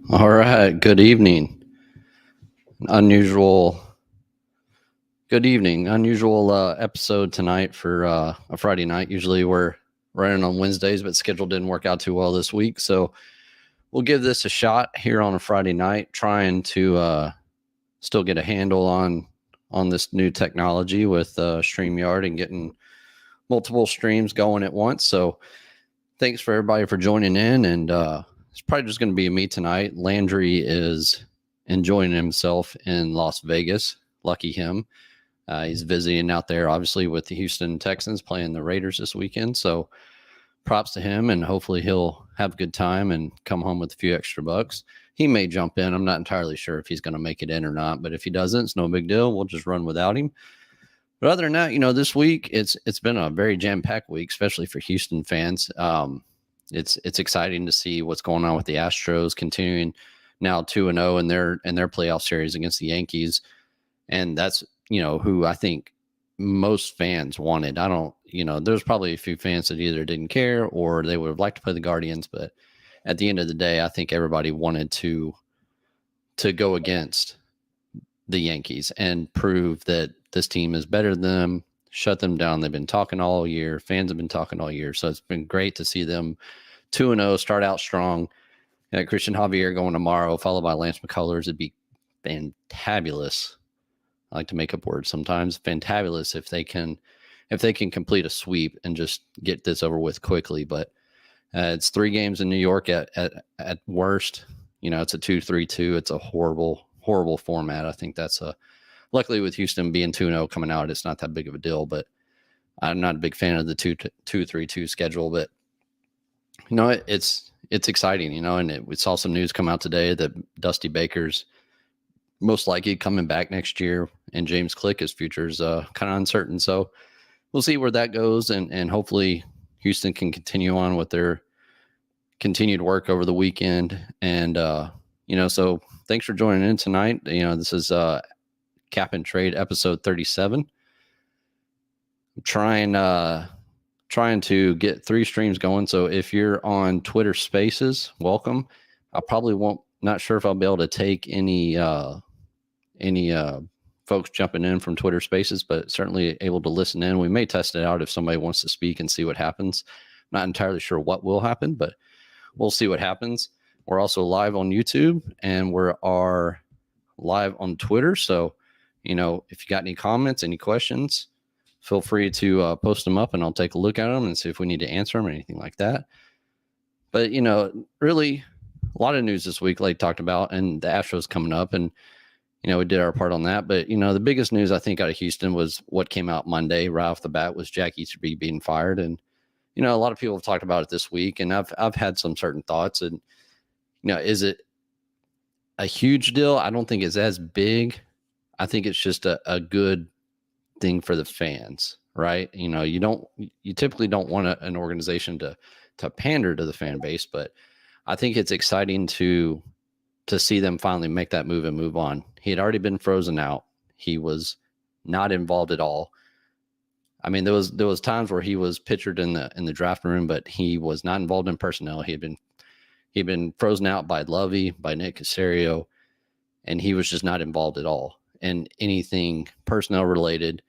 All right. Good evening. Unusual. Good evening. Unusual episode tonight for a Friday night. Usually we're running on Wednesdays, but schedule didn't work out too well this week. So we'll give this a shot here on a Friday night, trying to still get a handle on this new technology with StreamYard and getting multiple streams going at once. So thanks for everybody for joining in. And it's probably just going to be me tonight. Landry is enjoying himself in Las Vegas. Lucky him. He's visiting out there, obviously, with the Houston Texans playing the Raiders this weekend. So props to him, and hopefully he'll have a good time and come home with a few extra bucks. He may jump in. I'm not entirely sure if he's going to make it in or not, but if he doesn't, it's no big deal. We'll just run without him. But other than that, this week it's been a very jam-packed week, especially for Houston fans. It's exciting to see what's going on with the Astros continuing now 2-0 in their playoff series against the Yankees, and that's who I think most fans wanted. There's probably a few fans that either didn't care or they would have liked to play the Guardians, but at the end of the day, I think everybody wanted to go against the Yankees and prove that this team is better than them, shut them down. They've been talking all year. Fans have been talking all year. So it's been great to see them 2-0, start out strong. Christian Javier going tomorrow, followed by Lance McCullers. It'd be fantabulous. I like to make up words sometimes. Fantabulous if they can complete a sweep and just get this over with quickly. But it's 3 games in New York at worst. It's a 2-3-2. It's a horrible format. I think that's luckily with Houston being 2-0 coming out, it's not that big of a deal. But I'm not a big fan of the 2-3-2 schedule. But it's exciting. And we saw some news come out today that Dusty Baker's most likely coming back next year, and James Click, his future is kind of uncertain. So we'll see where that goes, and hopefully Houston can continue on with their continued work over the weekend. And so thanks for joining in tonight. This is Cap and Trade episode 37. I'm trying to get 3 streams going. So if you're on Twitter Spaces, welcome. I probably won't. Not sure if I'll be able to take any folks jumping in from Twitter Spaces, but certainly able to listen in. We may test it out if somebody wants to speak and see what happens. I'm not entirely sure what will happen, but we'll see what happens. We're also live on YouTube, and we are live on Twitter. So, if you got any comments, any questions, feel free to post them up, and I'll take a look at them and see if we need to answer them or anything like that. But, really a lot of news this week, like talked about, and the Astros coming up, and we did our part on that. But the biggest news I think out of Houston was what came out Monday right off the bat was Jack Easterby being fired. And a lot of people have talked about it this week, and I've had some certain thoughts. And is it a huge deal? I don't think it's as big. I think it's just a good thing for the fans, right? You typically don't want an organization to pander to the fan base, but I think it's exciting to see them finally make that move and move on. He had already been frozen out. He was not involved at all. I mean, there was times where he was pictured in the draft room, but he was not involved in personnel. He'd been frozen out by Lovey, by Nick Caserio, and he was just not involved at all in anything personnel related.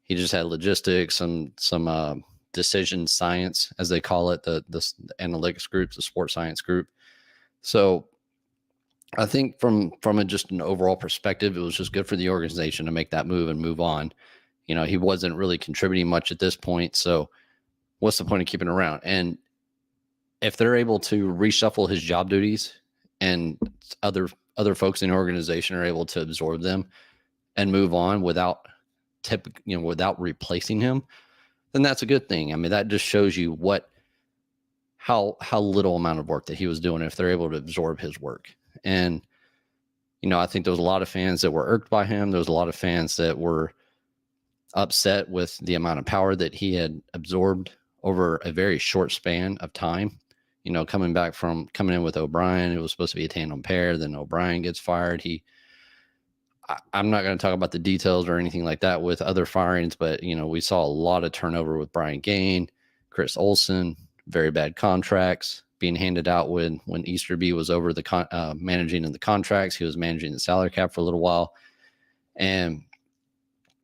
He just had logistics, some decision science, as they call it, the analytics group, the sports science group. So I think from just an overall perspective, it was just good for the organization to make that move and move on. He wasn't really contributing much at this point. So what's the point of keeping around? And if they're able to reshuffle his job duties and other folks in the organization are able to absorb them and move on without replacing him, then that's a good thing. I mean, that just shows you how little amount of work that he was doing if they're able to absorb his work. And, I think there was a lot of fans that were irked by him. There was a lot of fans that were upset with the amount of power that he had absorbed over a very short span of time. Coming in with O'Brien, it was supposed to be a tandem pair. Then O'Brien gets fired. I'm not going to talk about the details or anything like that with other firings, but, we saw a lot of turnover with Brian Gain, Chris Olsen, very bad contracts. being handed out when Easterby was over the managing of the contracts. He was managing the salary cap for a little while, and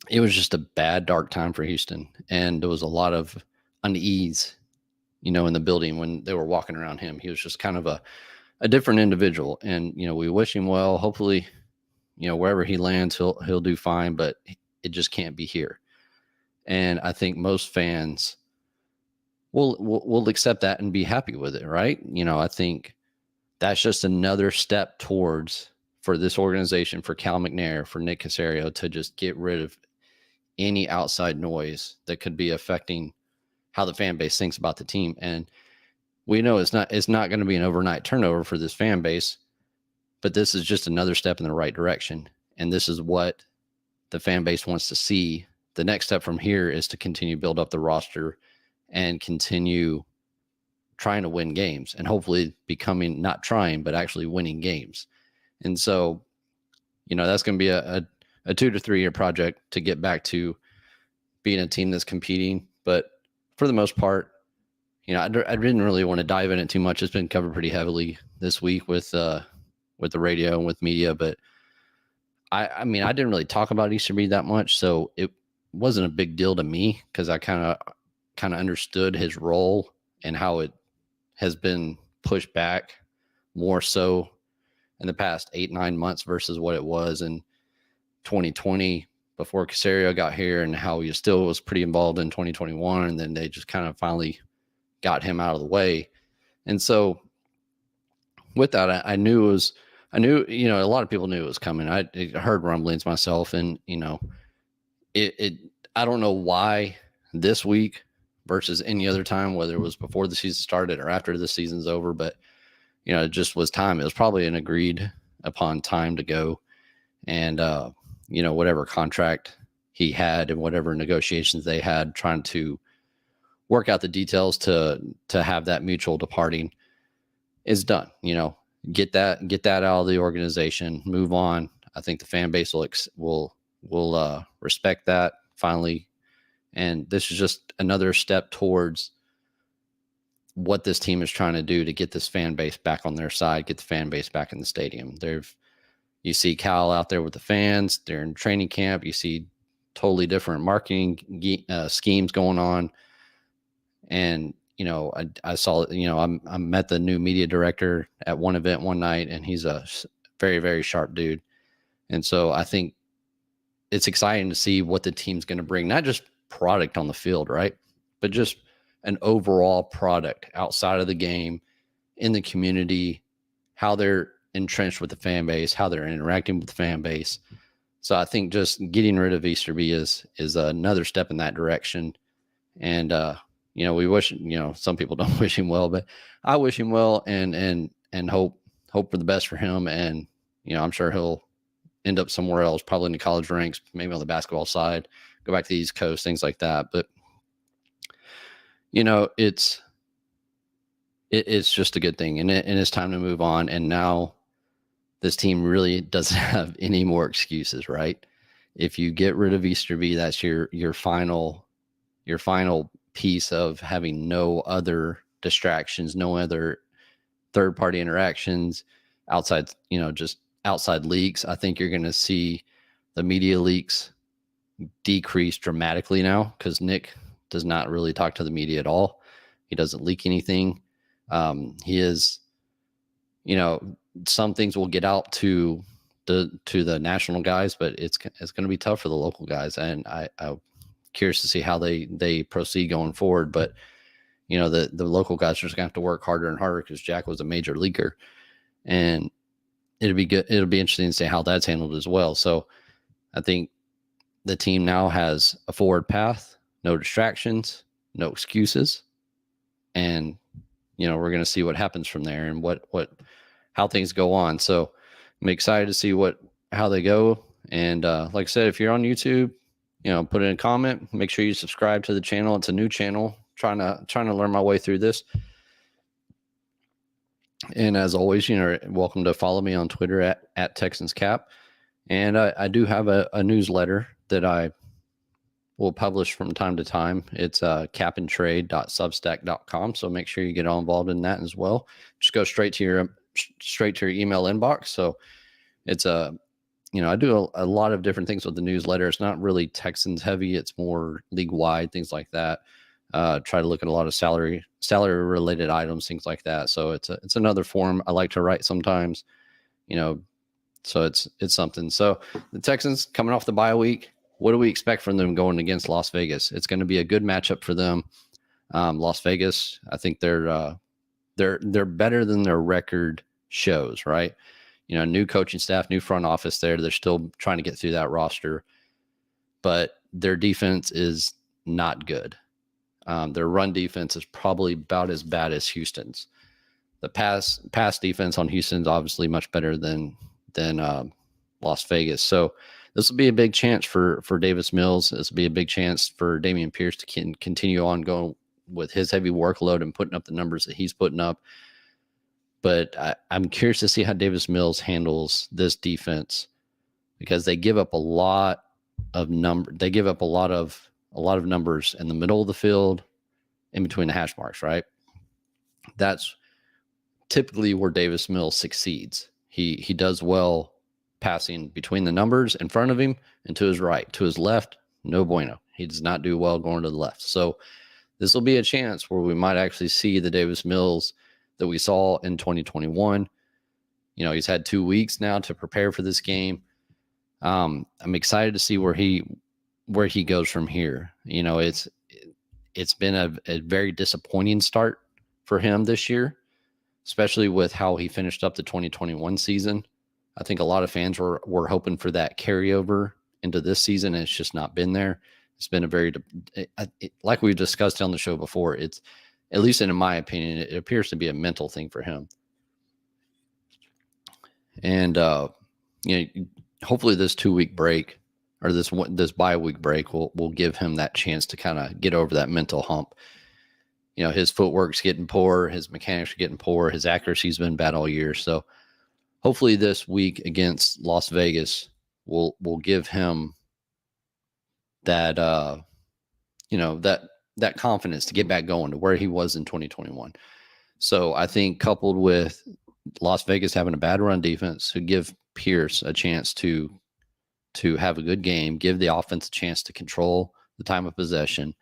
it was just a bad, dark time for Houston. And there was a lot of unease, in the building when they were walking around him. He was just kind of a different individual. And, we wish him well. Hopefully, wherever he lands, he'll do fine, but it just can't be here. And I think most fans will accept that and be happy with it, right? I think that's just another step towards, for this organization, for Cal McNair, for Nick Caserio, to just get rid of any outside noise that could be affecting how the fan base thinks about the team. And we know it's not going to be an overnight turnover for this fan base, but this is just another step in the right direction. And this is what the fan base wants to see. The next step from here is to continue to build up the roster and continue trying to win games, and hopefully becoming, not trying, but actually winning games. And so, that's going to be a 2 to 3 year project to get back to being a team that's competing. But for the most part, I didn't really want to dive in it too much. It's been covered pretty heavily this week with the radio and with media, but I mean, I didn't really talk about Easterby that much, so it wasn't a big deal to me, because I kind of understood his role and how it has been pushed back more so in the past 8-9 months versus what it was in 2020 before Caserio got here, and how he still was pretty involved in 2021. And then they just kind of finally got him out of the way. And so with that, I knew, a lot of people knew it was coming. I heard rumblings myself, and, I don't know why this week versus any other time, whether it was before the season started or after the season's over, but, it just was time. It was probably an agreed upon time to go. And, whatever contract he had and whatever negotiations they had, trying to work out the details to have that mutual departing, is done. Get that out of the organization, move on. I think the fan base will respect that finally. And this is just another step towards what this team is trying to do to get this fan base back on their side, get the fan base back in the stadium. You see Cal out there with the fans. They're in training camp. You see totally different marketing schemes going on. And, I saw, I met the new media director at one event one night, and he's a very, very sharp dude. And so I think it's exciting to see what the team's going to bring, not just product on the field, right, but just an overall product outside of the game, in the community, how they're entrenched with the fan base, how they're interacting with the fan base. So I think just getting rid of Easterby is another step in that direction. And, we wish, some people don't wish him well, but I wish him well, and hope for the best for him. And, I'm sure he'll end up somewhere else, probably in the college ranks, maybe on the basketball side, go back to the East Coast, things like that. But, it's just a good thing, and it's time to move on. And now this team really doesn't have any more excuses, right? If you get rid of Easterby, that's your final piece of having no other distractions, no other third-party interactions outside, just outside leaks. I think you're going to see the media leaks decrease dramatically now, because Nick does not really talk to the media at all. He doesn't leak anything. He is, some things will get out to the national guys, but it's going to be tough for the local guys. And I'm curious to see how they proceed going forward. But, the local guys are just going to have to work harder and harder, because Jack was a major leaguer, and it'll be good. It'll be interesting to see how that's handled as well. So I think the team now has a forward path, no distractions, no excuses. And, we're going to see what happens from there, and how things go on. So I'm excited to see how they go. And like I said, if you're on YouTube, put in a comment, make sure you subscribe to the channel. It's a new channel, trying to learn my way through this. And as always, you're welcome to follow me on Twitter at Texans Cap. And I do have a newsletter that I we'll publish from time to time. It's capandtrade.substack.com. So make sure you get all involved in that as well. Just go straight to your email inbox. So it's I do a lot of different things with the newsletter. It's not really Texans heavy. It's more league wide, things like that. Try to look at a lot of salary related items, things like that. So it's another form I like to write sometimes, so it's something. So the Texans coming off the bye week, what do we expect from them going against Las Vegas? It's going to be a good matchup for them. Las Vegas, I think they're better than their record shows, right? New coaching staff, new front office there. They're still trying to get through that roster, but their defense is not good. Their run defense is probably about as bad as Houston's. The pass defense on Houston's obviously much better than Las Vegas. So this will be a big chance for Davis Mills. This will be a big chance for Dameon Pierce to continue on going with his heavy workload and putting up the numbers that he's putting up. But I'm curious to see how Davis Mills handles this defense, because they give up a lot of They give up a lot of numbers in the middle of the field, in between the hash marks, right? That's typically where Davis Mills succeeds. He does well passing between the numbers in front of him and to his right. To his left, no bueno. He does not do well going to the left. So this will be a chance where we might actually see the Davis Mills that we saw in 2021. He's had 2 weeks now to prepare for this game. I'm excited to see where he goes from here. It's been a very disappointing start for him this year, especially with how he finished up the 2021 season. I think a lot of fans were hoping for that carryover into this season, and it's just not been there. It's been like we've discussed on the show before, it's, at least in my opinion, it appears to be a mental thing for him. And, hopefully this 2-week break, or this bye week break, will give him that chance to kind of get over that mental hump. His footwork's getting poor, his mechanics are getting poor, his accuracy's been bad all year. So hopefully this week against Las Vegas will give him that that confidence to get back going to where he was in 2021. So I think, coupled with Las Vegas having a bad run defense, who give Pierce a chance to have a good game, give the offense a chance to control the time of possession.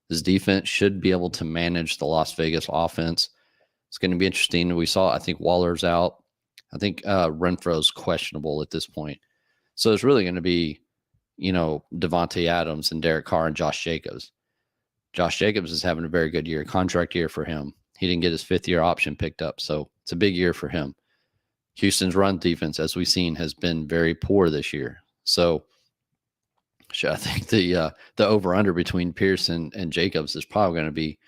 This defense should be able to manage the Las Vegas offense. It's going to be interesting. We saw, I think Waller's out. I think Renfro's questionable at this point. So it's really going to be, Devontae Adams and Derek Carr and Josh Jacobs. Josh Jacobs is having a very good year, contract year for him. He didn't get his 5th-year option picked up, so it's a big year for him. Houston's run defense, as we've seen, has been very poor this year. So I think the over-under between Pierce and Jacobs is probably going to be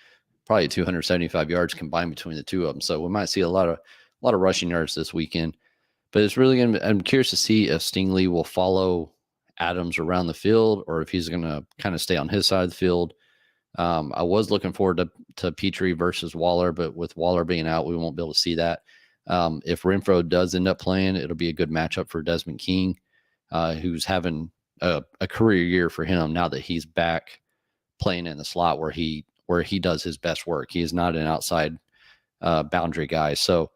275 yards combined between the two of them. So we might see a lot of rushing yards this weekend. But it's really going to, I'm curious to see if Stingley will follow Adams around the field, or if he's going to kind of stay on his side of the field. I was looking forward to Petrie versus Waller, but with Waller being out, we won't be able to see that. If Renfro does end up playing, it'll be a good matchup for Desmond King, who's having a career year for him now that he's back playing in the slot where he does his best work. He is not an outside boundary guy. So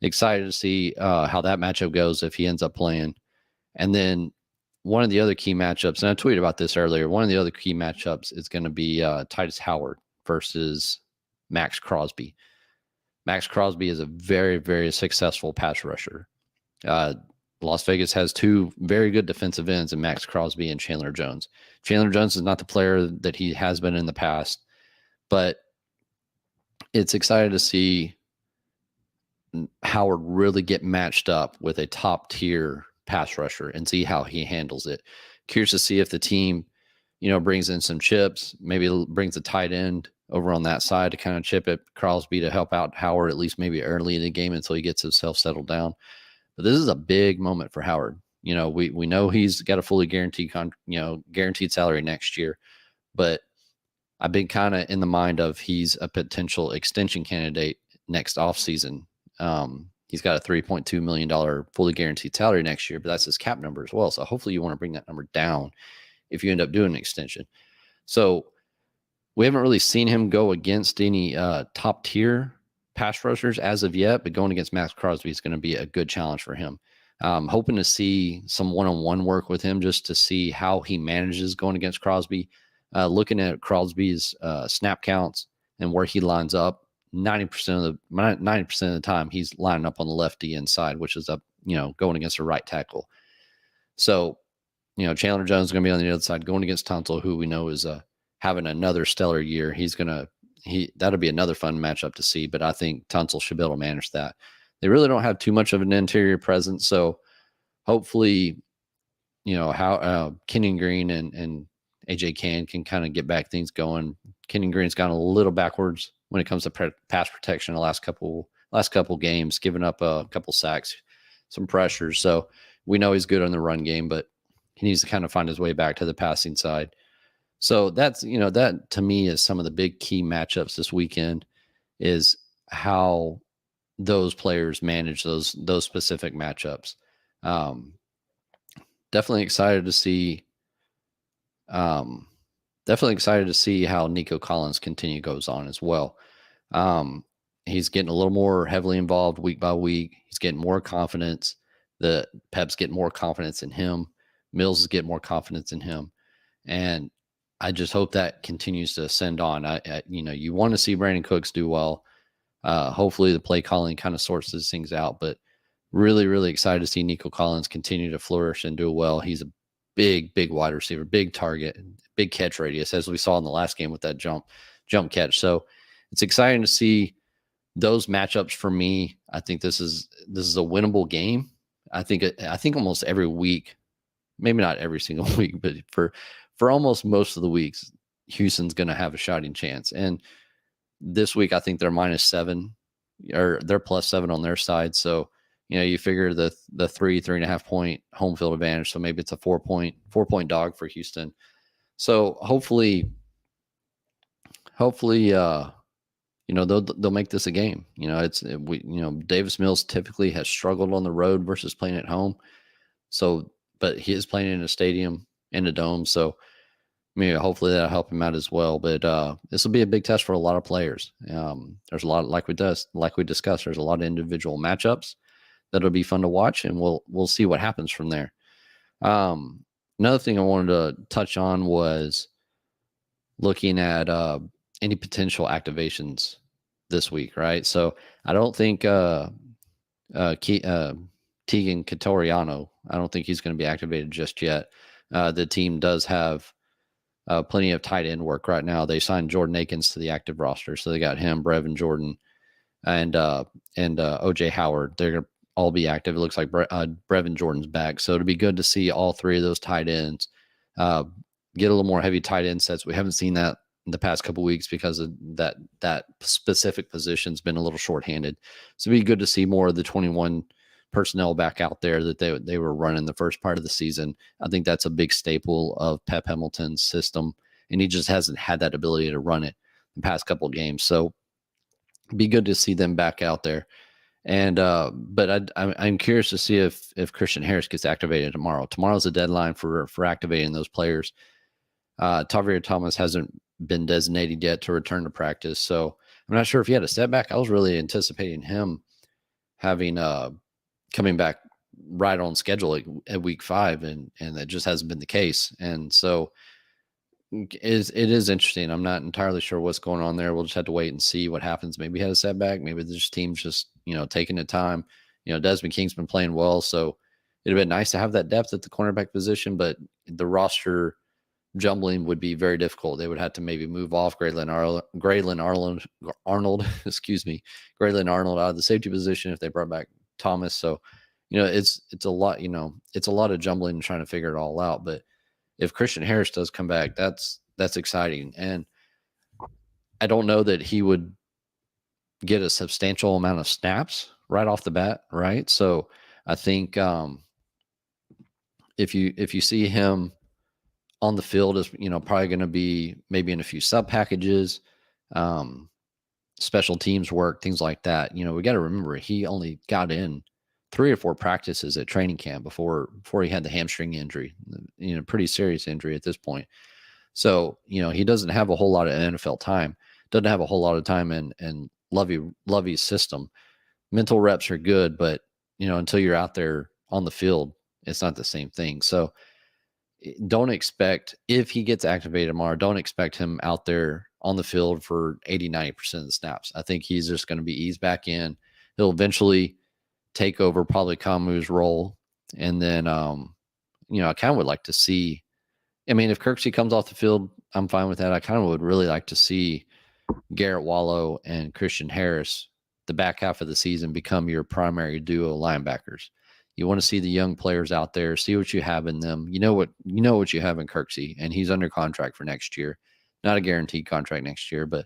excited to see how that matchup goes if he ends up playing. And then one of the other key matchups, and I tweeted about this earlier, one of the other key matchups is going to be Titus Howard versus Max Crosby. Max Crosby is a very, very successful pass rusher. Las Vegas has 2 very good defensive ends in Max Crosby and Chandler Jones. Chandler Jones is not the player that he has been in the past, but it's exciting to see Howard really get matched up with a top tier pass rusher and see how he handles it. Curious to see if the team, brings in some chips, maybe brings a tight end over on that side to kind of chip at Crosby to help out Howard, at least maybe early in the game until he gets himself settled down. But this is a big moment for Howard. We know he's got a fully guaranteed guaranteed salary next year, but I've been kind of in the mind of he's a potential extension candidate next offseason. He's got a $3.2 million fully guaranteed salary next year, but that's his cap number as well. So hopefully you want to bring that number down if you end up doing an extension. So we haven't really seen him go against any top tier pass rushers as of yet, but going against Max Crosby is going to be a good challenge for him. Hoping to see some one-on-one work with him just to see how he manages going against Crosby. Looking at Crosby's snap counts and where he lines up, 90% of the time he's lining up on the left D inside, which is up, going against a right tackle. So, Chandler Jones is going to be on the other side going against Tunsil, who we know is having another stellar year. That'll be another fun matchup to see, but I think Tunsil should be able to manage that. They really don't have too much of an interior presence, so hopefully, how Kenyon Green and AJ can kind of get back things going. Kenyon Green's gone a little backwards when it comes to pass protection the last couple games, giving up a couple sacks, some pressures. So we know he's good on the run game, but he needs to kind of find his way back to the passing side. So that's, that to me is some of the big key matchups this weekend, is how those players manage those specific matchups. Definitely excited to see how Nico Collins goes on as well. He's getting a little more heavily involved week by week. He's getting more confidence. The Pep's getting more confidence in him. Mills is getting more confidence in him. And I just hope that continues to ascend on. You want to see Brandon Cooks do well. Hopefully the play calling kind of sorts these things out, but really, really excited to see Nico Collins continue to flourish and do well. He's a big wide receiver, big target, big catch radius, as we saw in the last game with that jump catch. So it's exciting to see those matchups for me. I think this is a winnable game. I think almost every week, maybe not every single week, but for almost most of the weeks, Houston's going to have a shouting chance. And this week, I think they're -7 or they're +7 on their side. So, you figure the 3.5 point home field advantage. So maybe it's a 4-point dog for Houston. So hopefully, they'll make this a game. Davis Mills typically has struggled on the road versus playing at home. So, but he is playing in a stadium, in a dome. So maybe hopefully that'll help him out as well. But this will be a big test for a lot of players. There's a lot, like we discussed, there's a lot of individual matchups that'll be fun to watch, and we'll see what happens from there. Another thing I wanted to touch on was looking at any potential activations this week, right? So I don't think Tegan Catoriano, I don't think he's going to be activated just yet. The team does have plenty of tight end work right now. They signed Jordan Akins to the active roster, so they got him, Brevin Jordan, and OJ Howard. They're going to all be active. It looks like Brevin Jordan's back, so it'll be good to see all three of those tight ends get a little more heavy tight end sets. We haven't seen that in the past couple of weeks because of that specific position's been a little shorthanded. So it'd be good to see more of the 21 personnel back out there that they were running the first part of the season. I think that's a big staple of Pep Hamilton's system, and he just hasn't had that ability to run it the past couple of games. So it'd be good to see them back out there. And but I'm curious to see if Christian Harris gets activated tomorrow. Tomorrow's the deadline for activating those players. Tavir Thomas hasn't been designated yet to return to practice, so I'm not sure if he had a setback. I was really anticipating him having coming back right on schedule at week 5, and that just hasn't been the case. And so it is interesting. I'm not entirely sure what's going on there. We'll just have to wait and see what happens. Maybe he had a setback. Maybe this team's just taking the time. Desmond King's been playing well, so it'd have been nice to have that depth at the cornerback position, but the roster jumbling would be very difficult. They would have to maybe move off Graylin Arnold, Graylin Arnold out of the safety position if they brought back Thomas. So, it's a lot, it's a lot of jumbling and trying to figure it all out. But if Christian Harris does come back, that's exciting. And I don't know that he would get a substantial amount of snaps right off the bat, right? So I think if you see him on the field, is probably going to be maybe in a few sub packages, special teams work, things like that. We got to remember he only got in 3 or 4 practices at training camp before he had the hamstring injury, pretty serious injury at this point. So, he doesn't have a whole lot of NFL time, doesn't have a whole lot of time in Lovey's system. Mental reps are good, but, until you're out there on the field, it's not the same thing. So don't expect, if he gets activated tomorrow, don't expect him out there on the field for 80, 90% of the snaps. I think he's just going to be eased back in. He'll eventually take over probably Kamu's role. And then, I kind of would like to see, if Kirksey comes off the field, I'm fine with that. I kind of would really like to see Garrett Wallow and Christian Harris, the back half of the season, become your primary duo linebackers. You want to see the young players out there, see what you have in them. You know what you have in Kirksey, and he's under contract for next year. Not a guaranteed contract next year, but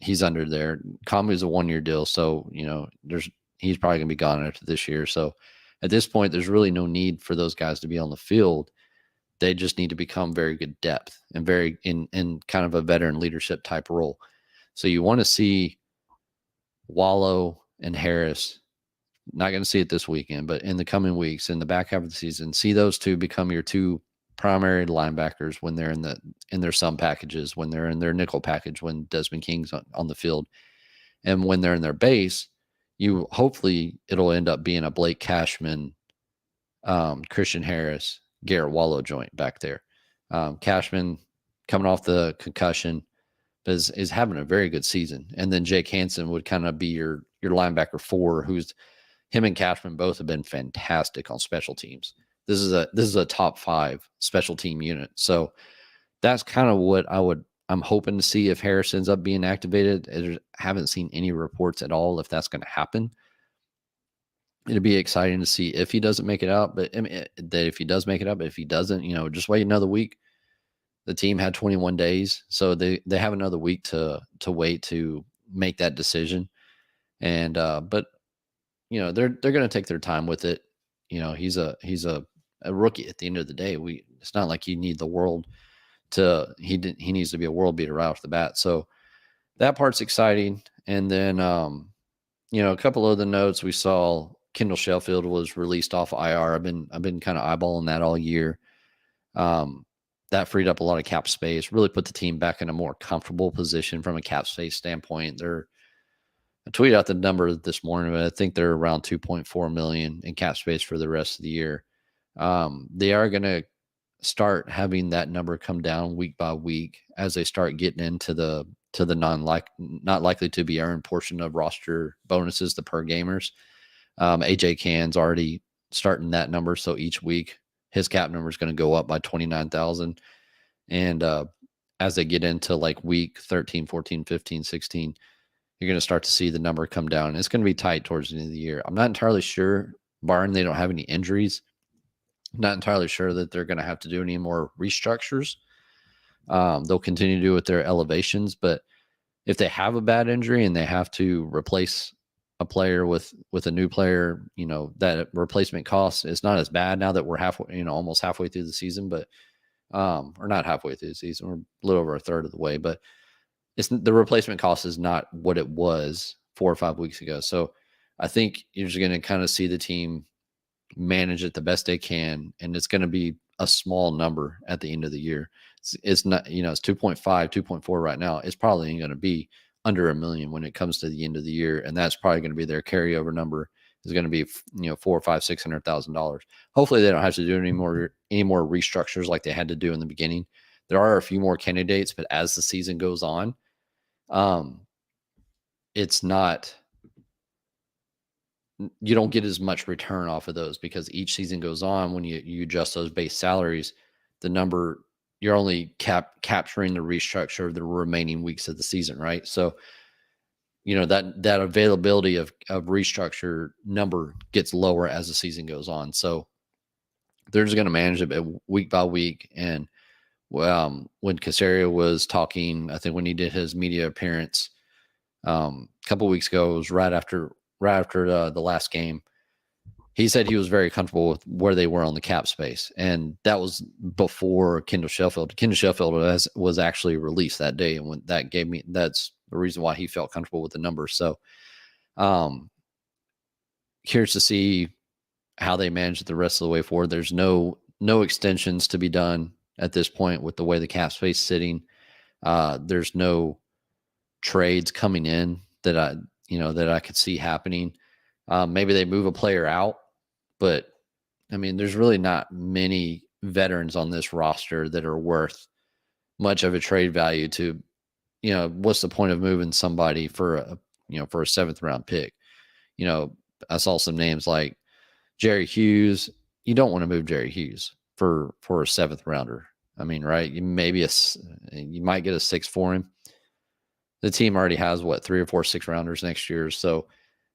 he's under there. Kamu's a 1-year deal, so he's probably going to be gone after this year. So at this point, there's really no need for those guys to be on the field. They just need to become very good depth and very in kind of a veteran leadership type role. So you want to see Wallow and Harris. Not going to see it this weekend, but in the coming weeks, in the back half of the season, see those two become your two primary linebackers when they're in their sum packages, when they're in their nickel package, when Desmond King's on the field, and when they're in their base, hopefully it'll end up being a Blake Cashman, Christian Harris, Garrett Wallow joint back there. Cashman coming off the concussion is having a very good season, and then Jake Hansen would kind of be your linebacker 4, who's him and Cashman both have been fantastic on special teams. This is a top 5 special team unit. So that's kind of what I'm hoping to see if Harris ends up being activated. I haven't seen any reports at all if that's going to happen. It'll be exciting to see if he doesn't make it out, but if he does make it out, but if he doesn't, just wait another week. The team had 21 days, so they have another week to wait to make that decision. And but they're going to take their time with it. He's a rookie at the end of the day. It's not like you need the world he needs to be a world beater right off the bat. So that part's exciting. And then a couple of the notes we saw. Kendall Sheffield was released off IR. I've been kind of eyeballing that all year. That freed up a lot of cap space, really put the team back in a more comfortable position from a cap space standpoint. I tweeted out the number this morning, but I think they're around 2.4 million in cap space for the rest of the year. They are going to start having that number come down week by week as they start getting into the not likely to be earned portion of roster bonuses, the per gamers. AJ Cann's already starting that number, so each week his cap number is going to go up by 29,000. And as they get into like week 13, 14, 15, 16, you're going to start to see the number come down. It's going to be tight towards the end of the year. I'm not entirely sure, barring they don't have any injuries, I'm not entirely sure that they're going to have to do any more restructures. They'll continue to do with their elevations, but if they have a bad injury and they have to replace a player with a new player, that replacement cost is not as bad now that we're halfway, almost halfway through the season, but or not halfway through the season, we're a little over a third of the way, but the replacement cost is not what it was 4 or 5 weeks ago. So I think you're just going to kind of see the team manage it the best they can, and it's going to be a small number at the end of the year. It's not, it's 2.5, 2.4 right now. It's probably going to be under $1 million when it comes to the end of the year, and that's probably going to be their carryover number. Is going to be $400,000, $500,000, $600,000. Hopefully, they don't have to do any more restructures like they had to do in the beginning. There are a few more candidates, but as the season goes on, it's not. You don't get as much return off of those because each season goes on. When you adjust those base salaries, the number you're only capturing the restructure of the remaining weeks of the season, right? So, that availability of restructure number gets lower as the season goes on. So they're just going to manage it week by week. And when Caserio was talking, I think when he did his media appearance a couple of weeks ago, it was right after the last game. He said he was very comfortable with where they were on the cap space, and that was before Kendall Sheffield. Kendall Sheffield was actually released that day, and when that's the reason why he felt comfortable with the numbers. So, curious to see how they manage it the rest of the way forward. There's no extensions to be done. at this point with the way the cap space sitting. There's no trades coming in that I could see happening. Maybe they move a player out, but I mean, there's really not many veterans on this roster that are worth much of a trade value to, what's the point of moving somebody for a seventh round pick? I saw some names like Jerry Hughes. You don't want to move Jerry Hughes for a seventh rounder. I mean, right? You might get a six for him. The team already has 3 or 4 6-rounders next year. So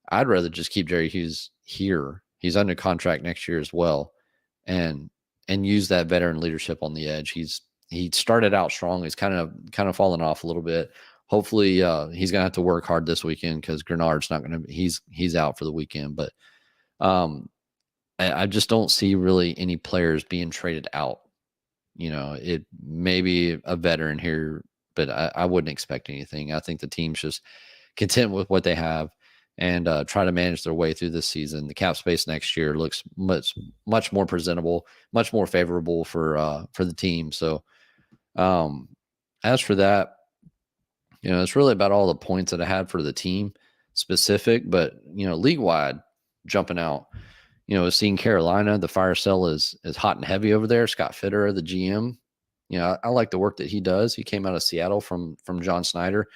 I'd rather just keep Jerry Hughes here. He's under contract next year as well. And use that veteran leadership on the edge. He started out strong. He's kind of fallen off a little bit. Hopefully he's gonna have to work hard this weekend because Grenard's not gonna he's out for the weekend. But I just don't see really any players being traded out. It may be a veteran here, but I wouldn't expect anything. I think the team's just content with what they have and try to manage their way through this season. The cap space next year looks much more presentable, much more favorable for the team. So as for that, it's really about all the points that I had for the team specific, but league wide jumping out. Seeing Carolina, the fire sale is hot and heavy over there. Scott Fitterer, the GM, I like the work that he does. He came out of Seattle from John Snyder,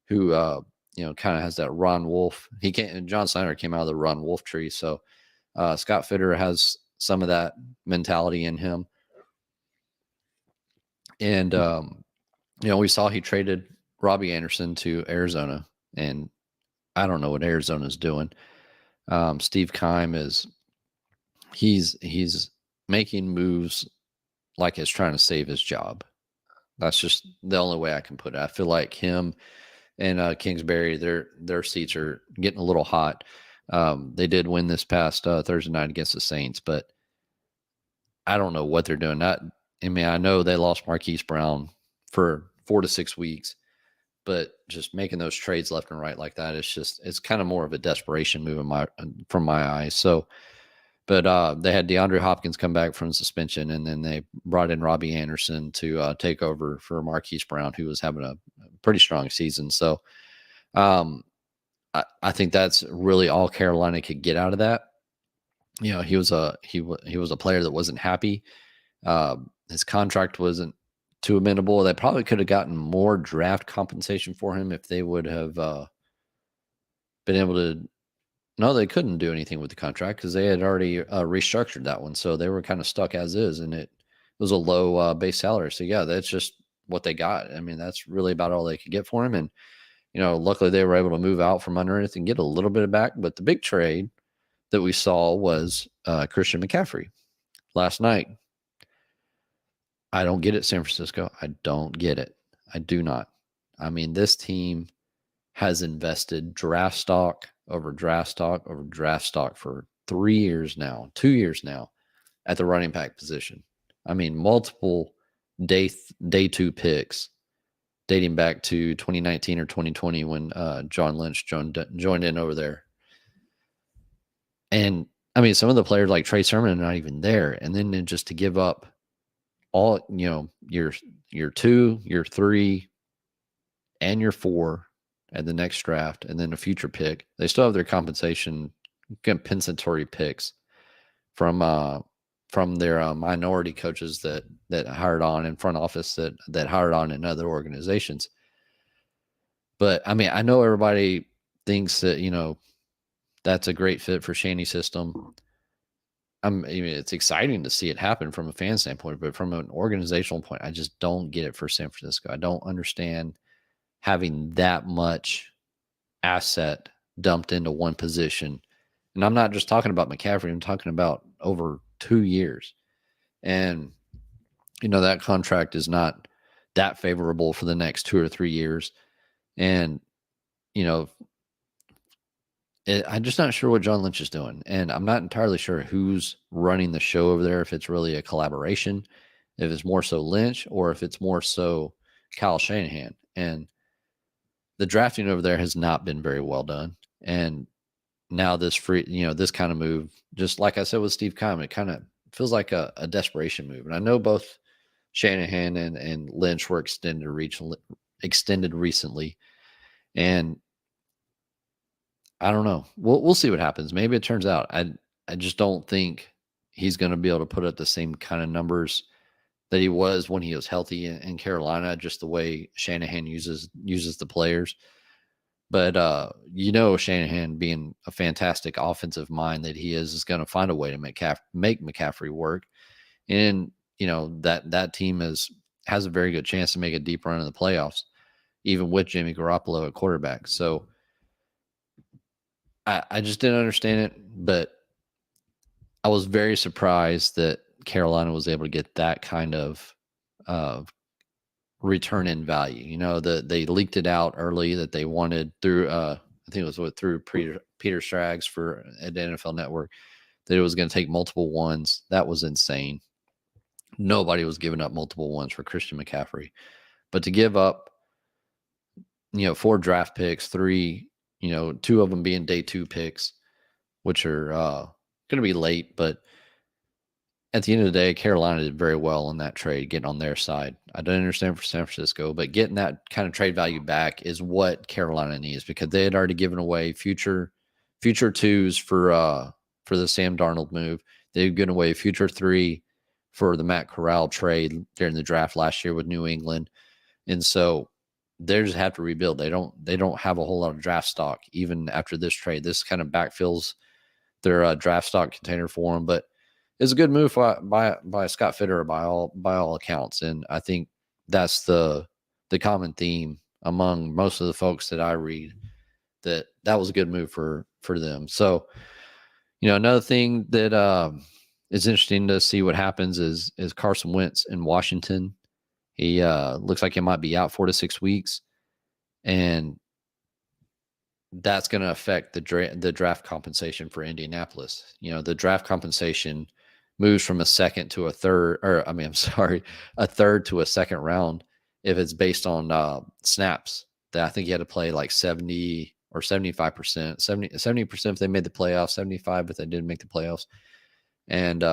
who kind of has that Ron Wolf. John Snyder came out of the Ron Wolf tree, so Scott Fitterer has some of that mentality in him. And we saw he traded Robbie Anderson to Arizona, and I don't know what Arizona's doing. Steve Keim he's making moves like he's trying to save his job. That's just the only way I can put it. I feel like him and Kingsbury, their seats are getting a little hot. They did win this past Thursday night against the Saints, but I don't know what they're doing. I know they lost Marquise Brown for 4 to 6 weeks, but just making those trades left and right like that, it's kind of more of a desperation move from my eyes. So, but they had DeAndre Hopkins come back from suspension, and then they brought in Robbie Anderson to take over for Marquise Brown, who was having a pretty strong season. So I think that's really all Carolina could get out of that. He was a player that wasn't happy. His contract wasn't too amenable. They probably could have gotten more draft compensation for him if they would have been able to. No, they couldn't do anything with the contract because they had already restructured that one. So they were kind of stuck as is, and it was a low base salary. So yeah, that's just what they got. I mean, that's really about all they could get for him. And, luckily they were able to move out from under it and get a little bit of back. But the big trade that we saw was Christian McCaffrey last night. I don't get it, San Francisco. I don't get it. I do not. I mean, this team has invested draft stock over draft stock over draft stock for 2 years now at the running back position. I mean, multiple day 2 picks dating back to 2019 or 2020 when John Lynch joined in over there. And I mean, some of the players like Trey Sermon are not even there. And then just to give up all, your 2, your 3, and your 4 at the next draft, and then a future pick. They still have their compensatory picks from their minority coaches that hired on in front office that hired on in other organizations. But I mean, I know everybody thinks that that's a great fit for Shanny's system. I mean, it's exciting to see it happen from a fan standpoint, but from an organizational point, I just don't get it for San Francisco. I don't understand having that much asset dumped into one position. And I'm not just talking about McCaffrey. I'm talking about over 2 years. And, that contract is not that favorable for the next 2 or 3 years. And, I'm just not sure what John Lynch is doing. And I'm not entirely sure who's running the show over there, if it's really a collaboration, if it's more so Lynch, or if it's more so Kyle Shanahan. And the drafting over there has not been very well done. And now this this kind of move, just like I said with Steve Keim, it kind of feels like a desperation move. And I know both Shanahan and Lynch were extended recently. And I don't know. We'll see what happens. Maybe it turns out. I just don't think he's going to be able to put up the same kind of numbers that he was when he was healthy in Carolina, just the way Shanahan uses the players. But Shanahan, being a fantastic offensive mind that he is going to find a way to make McCaffrey work. And that team has a very good chance to make a deep run in the playoffs, even with Jimmy Garoppolo at quarterback. So I just didn't understand it, but I was very surprised that Carolina was able to get that kind of return in value. They leaked it out early that they wanted through I think it was through Peter Straggs at the NFL Network, that it was going to take multiple ones. That was insane. Nobody was giving up multiple ones for Christian McCaffrey. But to give up 4 draft picks, 3, 2 of them being day 2 picks, which are going to be late, but at the end of the day, Carolina did very well in that trade, getting on their side. I don't understand for San Francisco, but getting that kind of trade value back is what Carolina needs, because they had already given away future 2s for the Sam Darnold move. They've given away future 3 for the Matt Corral trade during the draft last year with New England. And so they just have to rebuild. They don't have a whole lot of draft stock even after this trade. This kind of backfills their draft stock container for them, but it's a good move by Scott Fitterer by all accounts. And I think that's the common theme among most of the folks that I read, that was a good move for them. So, another thing that is interesting to see what happens is Carson Wentz in Washington. He looks like he might be out 4 to 6 weeks, and that's going to affect the draft compensation for Indianapolis. The draft compensation moves from a second to a third, a third to a second round if it's based on snaps. That I think you had to play like 70 or 75%, 70% if they made the playoffs, 75 if they didn't make the playoffs. And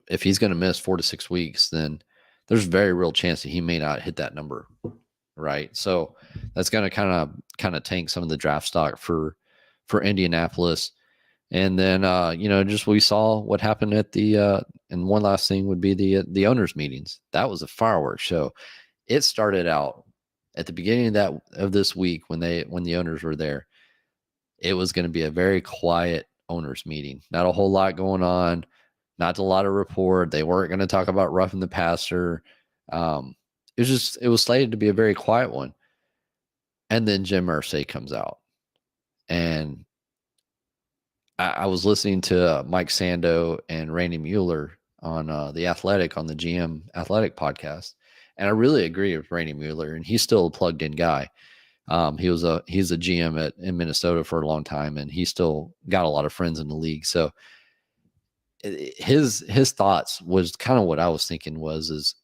if he's going to miss 4 to 6 weeks, then there's a very real chance that he may not hit that number, right? So that's going to kind of tank some of the draft stock for Indianapolis. And then just we saw what happened at the and one last thing would be the owners' meetings. That was a fireworks show. It started out at the beginning of this week when the owners were there. It was going to be a very quiet owners meeting. Not a whole lot going on. Not a lot of report. They weren't going to talk about roughing the passer. It was slated to be a very quiet one. And then Jim Irsay comes out. And I was listening to Mike Sando and Randy Mueller on The Athletic, on the GM Athletic podcast. And I really agree with Randy Mueller, and he's still a plugged in guy. He's a GM in Minnesota for a long time, and he still got a lot of friends in the league. So his thoughts was kind of what I was thinking is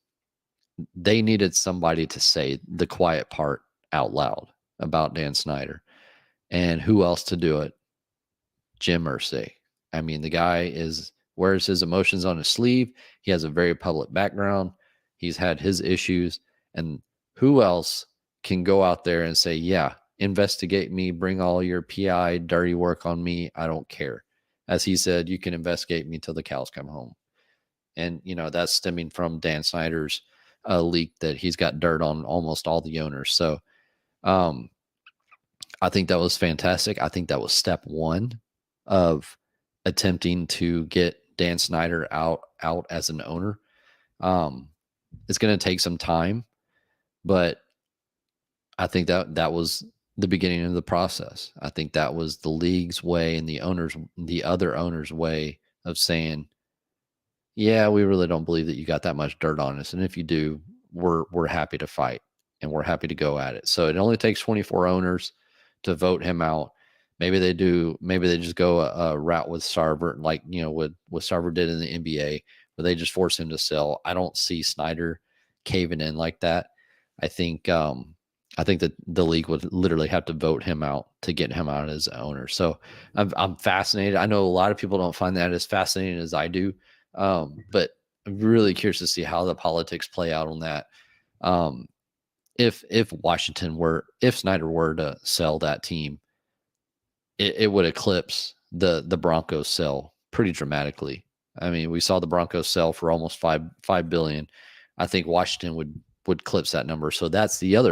they needed somebody to say the quiet part out loud about Dan Snyder. And who else to do it? Jim Irsay. I mean, the guy wears his emotions on his sleeve. He has a very public background. He's had his issues. And who else can go out there and say, yeah, investigate me, bring all your PI dirty work on me, I don't care. As he said, you can investigate me till the cows come home. And, that's stemming from Dan Snyder's leak that he's got dirt on almost all the owners. So I think that was fantastic. I think that was step one of attempting to get Dan Snyder out as an owner. It's going to take some time, but I think that was the beginning of the process. I think that was the league's way and the other owners' way of saying, yeah, we really don't believe that you got that much dirt on us. And if you do, we're happy to fight and we're happy to go at it. So it only takes 24 owners to vote him out. Maybe they just go a route with Sarver, like, what Sarver did in the NBA, where they just force him to sell. I don't see Snyder caving in like that. I think that the league would literally have to vote him out to get him out as owner. So I'm fascinated. I know a lot of people don't find that as fascinating as I do. But I'm really curious to see how the politics play out on that. If Snyder were to sell that team, it would eclipse the Broncos sell pretty dramatically. I mean, we saw the Broncos sell for almost five billion. I think Washington would eclipse that number. So that's the other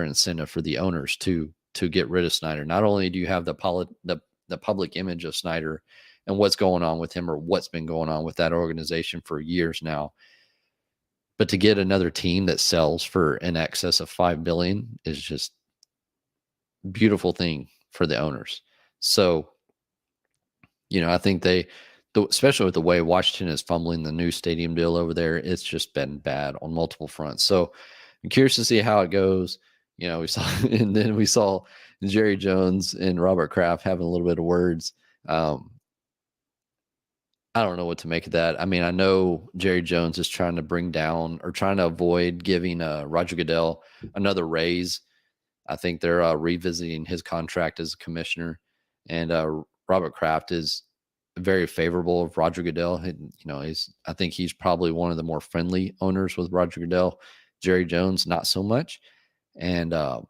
incentive for the owners to get rid of Snyder. Not only do you have the public image of Snyder and what's going on with him, or what's been going on with that organization for years now, but to get another team that sells for in excess of $5 billion is just a beautiful thing for the owners. So, I think especially with the way Washington is fumbling the new stadium deal over there, it's just been bad on multiple fronts. So I'm curious to see how it goes. We saw, and then we saw Jerry Jones and Robert Kraft having a little bit of words. I don't know what to make of that. I mean, I know Jerry Jones is trying to avoid giving Roger Goodell another raise. I think they're revisiting his contract as a commissioner, and Robert Kraft is very favorable of Roger Goodell. I think he's probably one of the more friendly owners with Roger Goodell. Jerry Jones, not so much. And, I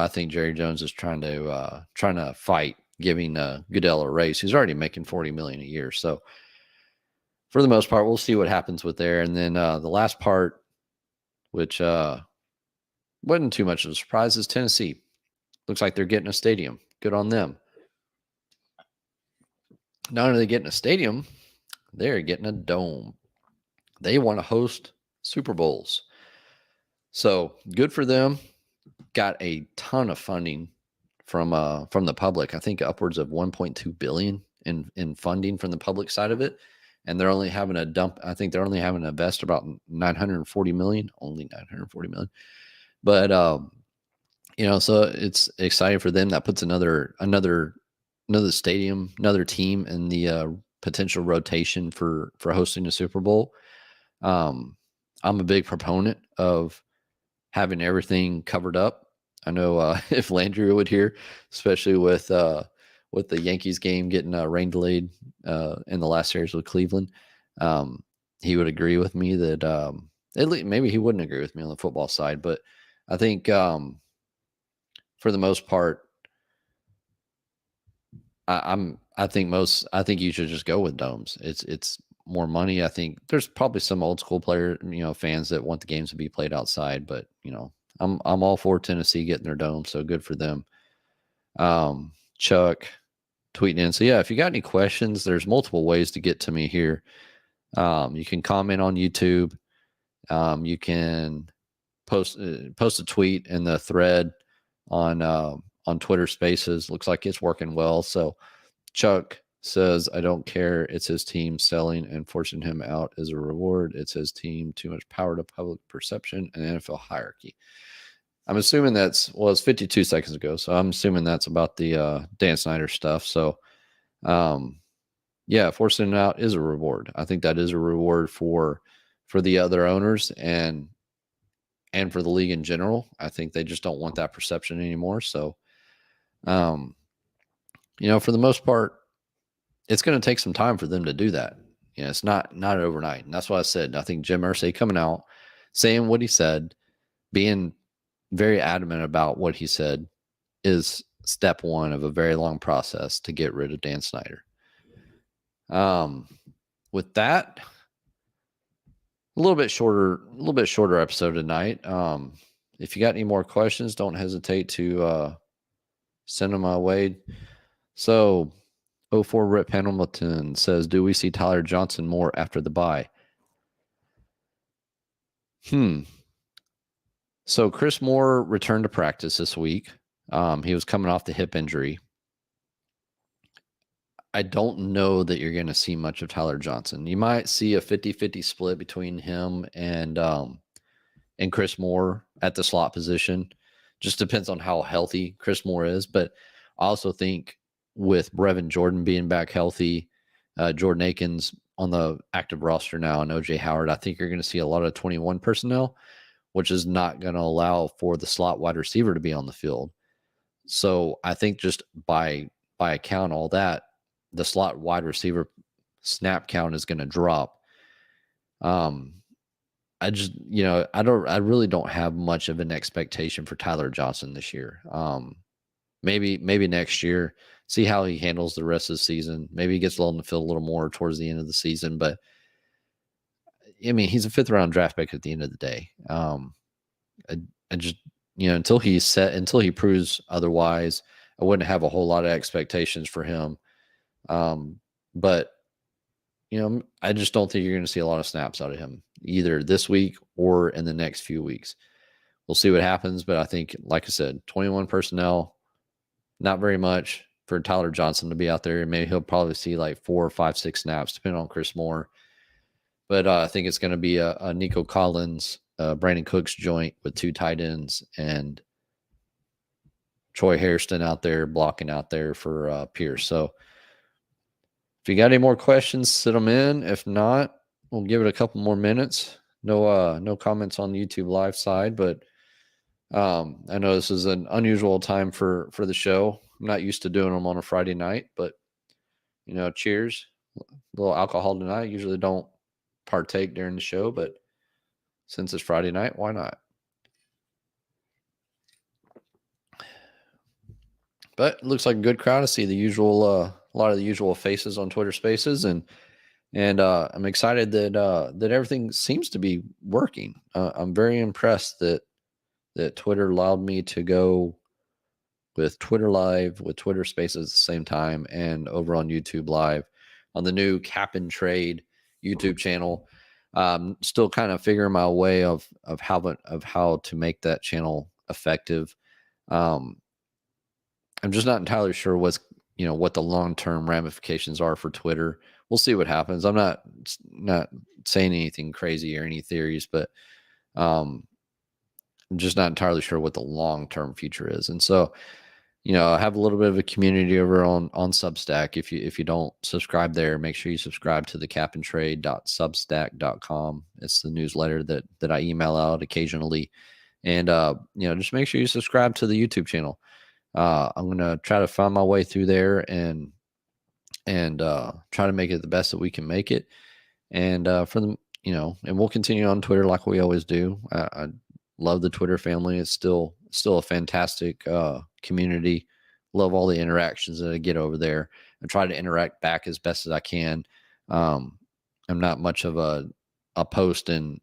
think Jerry Jones is trying to fight giving Goodell a raise. He's already making $40 million a year. So for the most part, we'll see what happens with there. And then the last part, which wasn't too much of a surprise, is Tennessee. Looks like they're getting a stadium. Good on them. Not only are they getting a stadium, they're getting a dome. They want to host Super Bowls. So good for them. Got a ton of funding from the public. I think upwards of $1.2 billion in funding from the public side of it. And they're only having a dump. I think they're only having to invest about $940 million, only $940 million. But, so it's exciting for them. That puts another stadium, another team in the potential rotation for hosting a Super Bowl. I'm a big proponent of having everything covered up. I know if Landry would hear, especially with the Yankees game getting rain delayed in the last series with Cleveland, he would agree with me that at least maybe he wouldn't agree with me on the football side, but I think for the most part, I think you should just go with domes. It's more money. I think there's probably some old school fans that want the games to be played outside, but I'm all for Tennessee getting their dome. So good for them. Chuck tweeting in. So yeah, if you got any questions, there's multiple ways to get to me here. You can comment on YouTube. You can post a tweet in the thread on Twitter Spaces. Looks like it's working well. So Chuck says, I don't care. It's his team selling and forcing him out as a reward. It's his team. Too much power to public perception and NFL hierarchy. I'm assuming it's 52 seconds ago. So I'm assuming that's about the Dan Snyder stuff. So, yeah, forcing it out is a reward. I think that is a reward for the other owners and for the league in general. I think they just don't want that perception anymore. So, for the most part, it's going to take some time for them to do that. It's not overnight. And that's why I said, I think Jim Irsay coming out, saying what he said, being very adamant about what he said is step one of a very long process to get rid of Dan Snyder. With that, a little bit shorter episode tonight. If you got any more questions, don't hesitate to send them my way. So 04 Rip Hamilton says, do we see Tyler Johnson more after the bye? So Chris Moore returned to practice this week. He was coming off the hip injury. I don't know that you're going to see much of Tyler Johnson. You might see a 50-50 split between him and Chris Moore at the slot position. Just depends on how healthy Chris Moore is. But I also think with Brevin Jordan being back healthy, Jordan Akins on the active roster now, and OJ Howard, I think you're going to see a lot of 21 personnel, which is not going to allow for the slot wide receiver to be on the field. So I think just by account all that, the slot wide receiver snap count is going to drop. I just, I really don't have much of an expectation for Tyler Johnson this year. Maybe next year, see how he handles the rest of the season. Maybe he gets lulled in the field a little more towards the end of the season, but I mean, he's a 5th round draft pick at the end of the day. I just, until he proves otherwise, I wouldn't have a whole lot of expectations for him. But I just don't think you're going to see a lot of snaps out of him either this week or in the next few weeks. We'll see what happens, but I think, like I said, 21 personnel, not very much for Tyler Johnson to be out there. Maybe he'll probably see like 4 or 5, 6 snaps, depending on Chris Moore. But I think it's going to be a Nico Collins, Brandon Cooks joint with 2 tight ends and Troy Hairston out there blocking out there for Pierce. So if you got any more questions, sit them in. If not, we'll give it a couple more minutes. No comments on the YouTube live side, but I know this is an unusual time for the show. I'm not used to doing them on a Friday night, but cheers. A little alcohol tonight. I usually don't partake during the show, but since it's Friday night, why not? But it looks like a good crowd. I see the usual, a lot of the usual faces on Twitter Spaces, and I'm excited that everything seems to be working. I'm very impressed that Twitter allowed me to go with Twitter Live, with Twitter Spaces at the same time, and over on YouTube Live on the new Cap and Trade YouTube channel. Still kind of figuring my way of how to make that channel effective. I'm just not entirely sure what the long-term ramifications are for Twitter. We'll see what happens. I'm not saying anything crazy or any theories, but I'm just not entirely sure what the long-term future is. And so, I have a little bit of a community over on Substack. If you don't subscribe there, make sure you subscribe to the capandtrade.substack.com. It's the newsletter that I email out occasionally. And, just make sure you subscribe to the YouTube channel. I'm going to try to find my way through there and try to make it the best that we can make it. And for them, and we'll continue on Twitter like we always do. I love the Twitter family. It's still a fantastic community. Love all the interactions that I get over there. I try to interact back as best as I can. I'm not much of a post and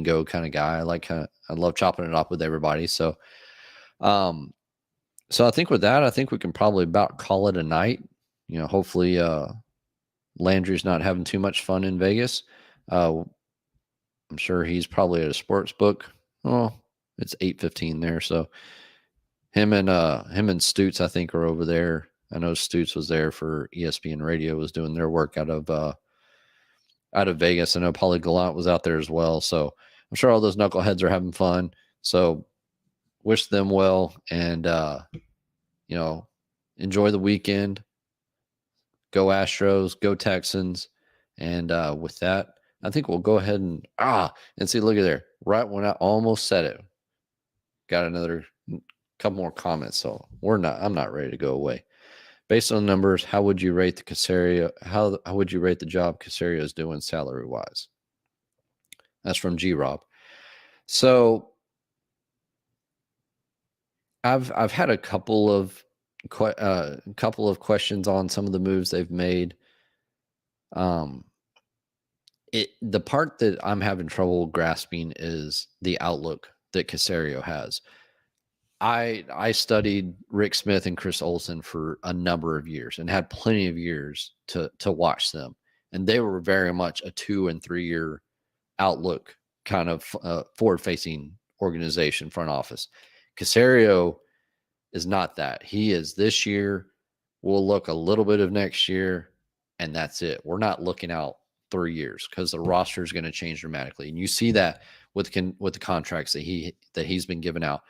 go kind of guy. I love chopping it up with everybody. So, so I think with that, I think we can probably about call it a night. Hopefully Landry's not having too much fun in Vegas. I'm sure he's probably at a sports book. Oh, it's 8:15 there. So him and Stutz, I think, are over there. I know Stutz was there for ESPN Radio, was doing their work out of Vegas. I know Paulie Gallant was out there as well. So I'm sure all those knuckleheads are having fun. So wish them well, and enjoy the weekend. Go Astros, go Texans, and with that, I think we'll go ahead and see. Look at there, right when I almost said it, got another couple more comments. So I'm not ready to go away. Based on the numbers, how would you rate the Caserio? How would you rate the job Caserio is doing salary wise? That's from G Rob. So I've had a couple of questions on some of the moves they've made. The part that I'm having trouble grasping is the outlook that Caserio has. I studied Rick Smith and Chris Olsen for a number of years and had plenty of years to watch them, and they were very much a 2 and 3 year outlook kind of forward-facing organization, front office. Caserio is not that. He is this year. We'll look a little bit of next year, and that's it. We're not looking out 3 years because the roster is going to change dramatically, and you see that with the contracts that he's been given out.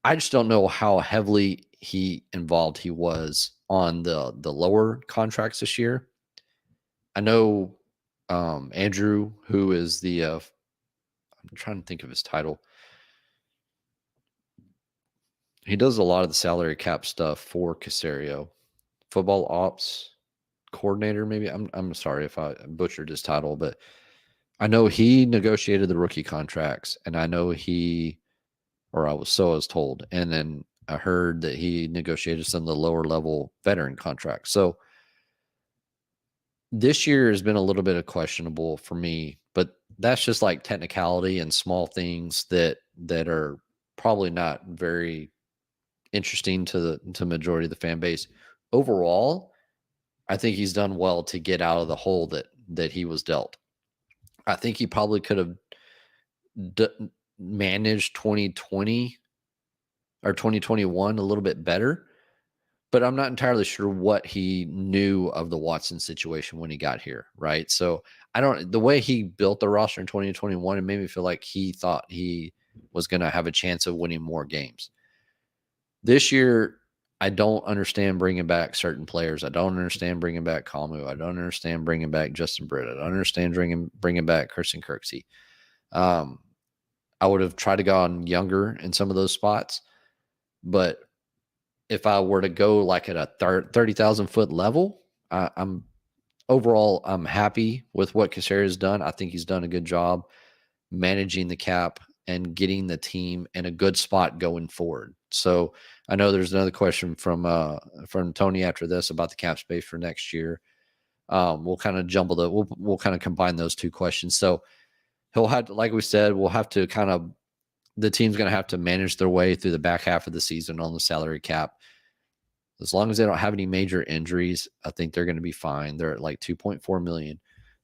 I just don't know how heavily involved he was on the lower contracts this year. I know Andrew, who is the I'm trying to think of his title. He does a lot of the salary cap stuff for Caserio. Football ops coordinator, maybe. I'm sorry if I butchered his title, but I know he negotiated the rookie contracts, and I know or I was told, and then I heard that he negotiated some of the lower level veteran contracts. So this year has been a little bit of questionable for me, but that's just like technicality and small things that are probably not very interesting to the majority of the fan base. Overall, I think he's done well to get out of the hole that he was dealt. I think he probably could have managed 2020 or 2021 a little bit better, but I'm not entirely sure what he knew of the Watson situation when he got here, right? So the way he built the roster in 2021, it made me feel like he thought he was going to have a chance of winning more games. This year, I don't understand bringing back certain players. I don't understand bringing back Kamu. I don't understand bringing back Justin Britt. I don't understand bringing back Christian Kirksey. I would have tried to go on younger in some of those spots, but if I were to go like at a 30,000 foot level, I'm happy with what Caserio has done. I think he's done a good job managing the cap and getting the team in a good spot going forward. So I know there's another question from Tony after this about the cap space for next year. We'll kind of we'll kind of combine those two questions. So he'll have to, like we said, the team's going to have to manage their way through the back half of the season on the salary cap. As long as they don't have any major injuries, I think they're going to be fine. They're at like 2.4 million.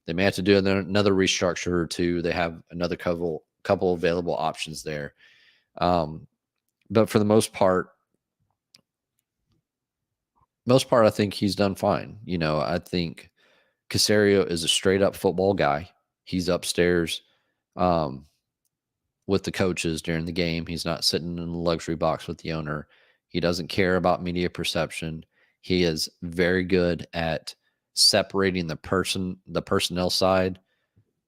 They may have to do another restructure or two. They have another couple available options there. But for the most part, I think he's done fine. I think Caserio is a straight up football guy. He's upstairs with the coaches during the game. He's not sitting in the luxury box with the owner. He doesn't care about media perception. He is very good at separating the personnel side,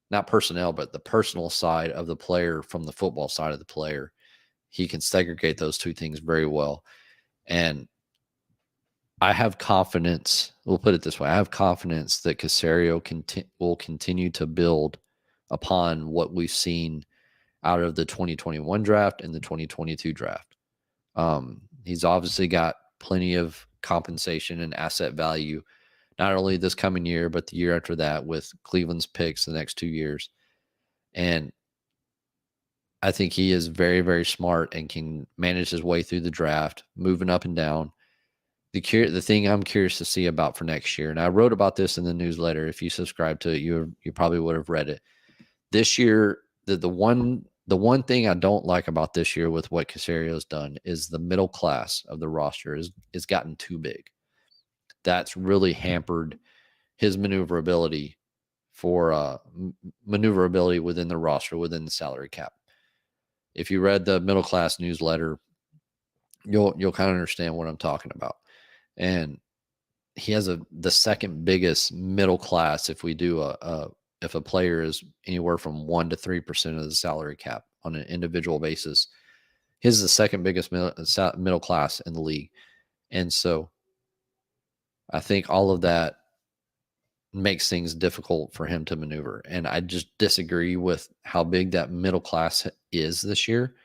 not personnel, but the personal side of the player from the football side of the player. He can segregate those two things very well. And I have confidence, we'll put it this way, I have confidence that Caserio will continue to build upon what we've seen out of the 2021 draft and the 2022 draft. He's obviously got plenty of compensation and asset value, not only this coming year, but the year after that with Cleveland's picks the next 2 years. And I think he is very, very smart and can manage his way through the draft, moving up and down. The thing I'm curious to see about for next year, and I wrote about this in the newsletter. If you subscribe to it, you probably would have read it. This year, the one thing I don't like about this year with what Caserio's done is the middle class of the roster is gotten too big. That's really hampered his maneuverability within the roster, within the salary cap. If you read the middle class newsletter, you'll kind of understand what I'm talking about. And he has the second biggest middle class if we do if a player is anywhere from 1% to 3% of the salary cap on an individual basis. His is the second biggest middle class in the league. And so I think all of that makes things difficult for him to maneuver. And I just disagree with how big that middle class is this year.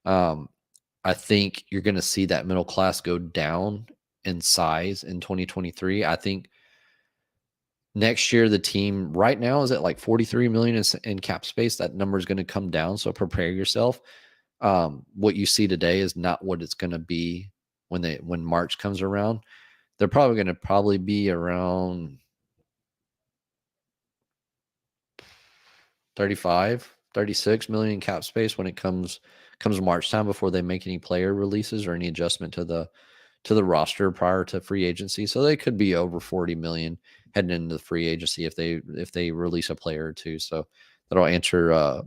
I think you're going to see that middle class go down in size in 2023. I think next year the team right now is at like 43 million in cap space. That number is going to come down. So prepare yourself. What you see today is not what it's going to be when March comes around. They're probably going to be around 35, 36 million cap space when it comes March time, before they make any player releases or any adjustment to the roster prior to free agency. So they could be over 40 million heading into the free agency if they release a player or two. So that'll answer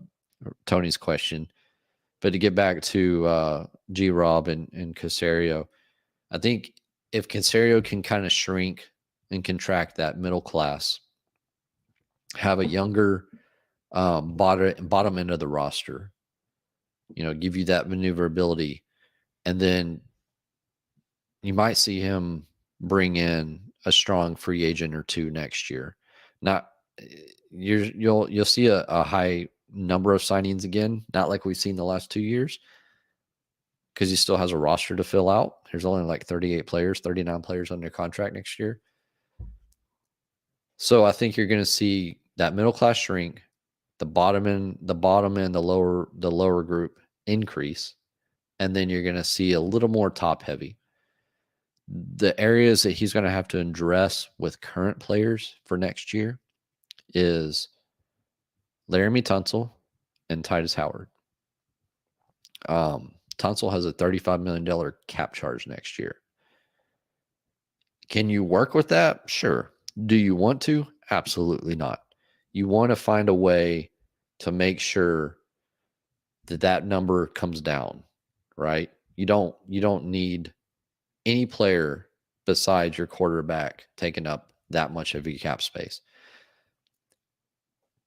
Tony's question. But to get back to G-Rob and Caserio, I think if Caserio can kind of shrink and contract that middle class, have a younger bottom end of the roster, give you that maneuverability, and then you might see him bring in a strong free agent or two next year. Not you'll see a high number of signings again, not like we've seen the last 2 years, because he still has a roster to fill out. There's only like 38 players, 39 players under contract next year. So I think you're going to see that middle class shrink, the bottom and the lower group increase, and then you're going to see a little more top heavy. The areas that he's going to have to address with current players for next year is Laramie Tunsil and Titus Howard. Tunsil has a $35 million cap charge next year. Can you work with that? Sure. Do you want to? Absolutely not. You want to find a way to make sure that that number comes down, right? You don't need any player besides your quarterback taking up that much of your cap space.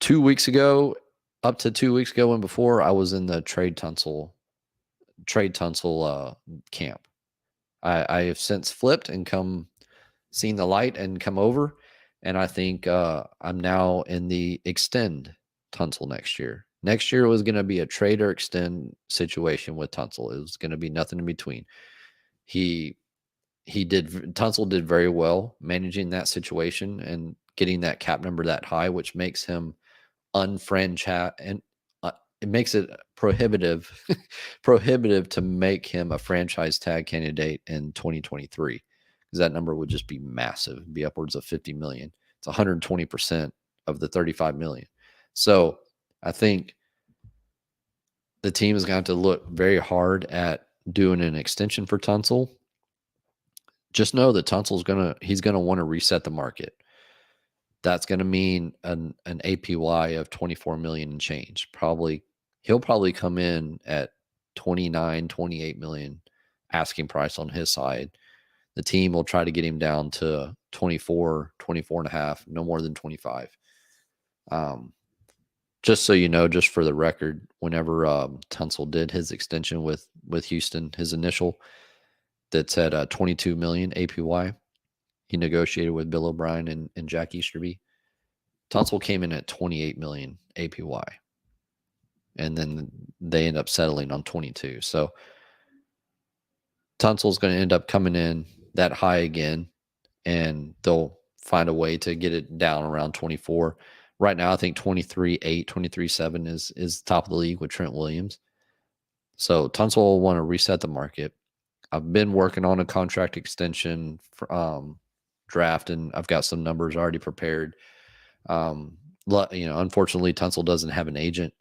2 weeks ago, up to 2 weeks ago and before, I was in the Trade Tunsil camp. I have since flipped and seen the light and come over, and I think I'm now in the extend Tunsil next year. Next year was going to be a trade or extend situation with Tunsil. It was going to be nothing in between. Tunsil did very well managing that situation and getting that cap number that high, which makes him unfranchise, and it makes it prohibitive to make him a franchise tag candidate in 2023, because that number would just be massive. It'd be upwards of 50 million. It's 120% of the 35 million. So I think the team is going to have to look very hard at doing an extension for Tunsil. Just know that he's going to want to reset the market. That's going to mean an APY of 24 million and change. He'll probably come in at 29, 28 million asking price on his side. The team will try to get him down to 24 and a half, no more than 25. Just so you know, just for the record, whenever Tunsil did his extension with Houston, his initial that's at 22 million APY, he negotiated with Bill O'Brien and Jack Easterby. Tunsil came in at 28 million APY, and then they end up settling on 22. So Tunsil's going to end up coming in that high again, and they'll find a way to get it down around 24. Right now, I think 23.8, 23.7 is top of the league with Trent Williams. So Tunsil will want to reset the market. I've been working on a contract extension for, draft, and I've got some numbers already prepared. Unfortunately, Tunsil doesn't have an agent.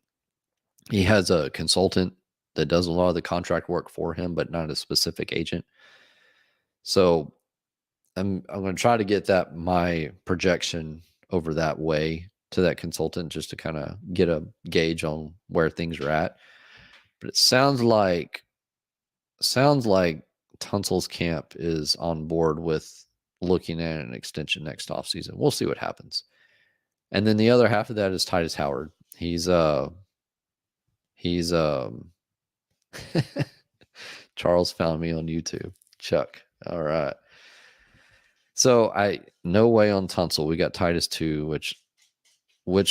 He has a consultant that does a lot of the contract work for him, but not a specific agent. So I'm going to try to get my projection over that way to that consultant, just to kind of get a gauge on where things are at. But it sounds like Tunsil's camp is on board with looking at an extension next offseason. We'll see what happens. And then the other half of that is Titus Howard. He's Charles found me on YouTube. Chuck. All right. So no way on Tunsil. We got Titus 2, which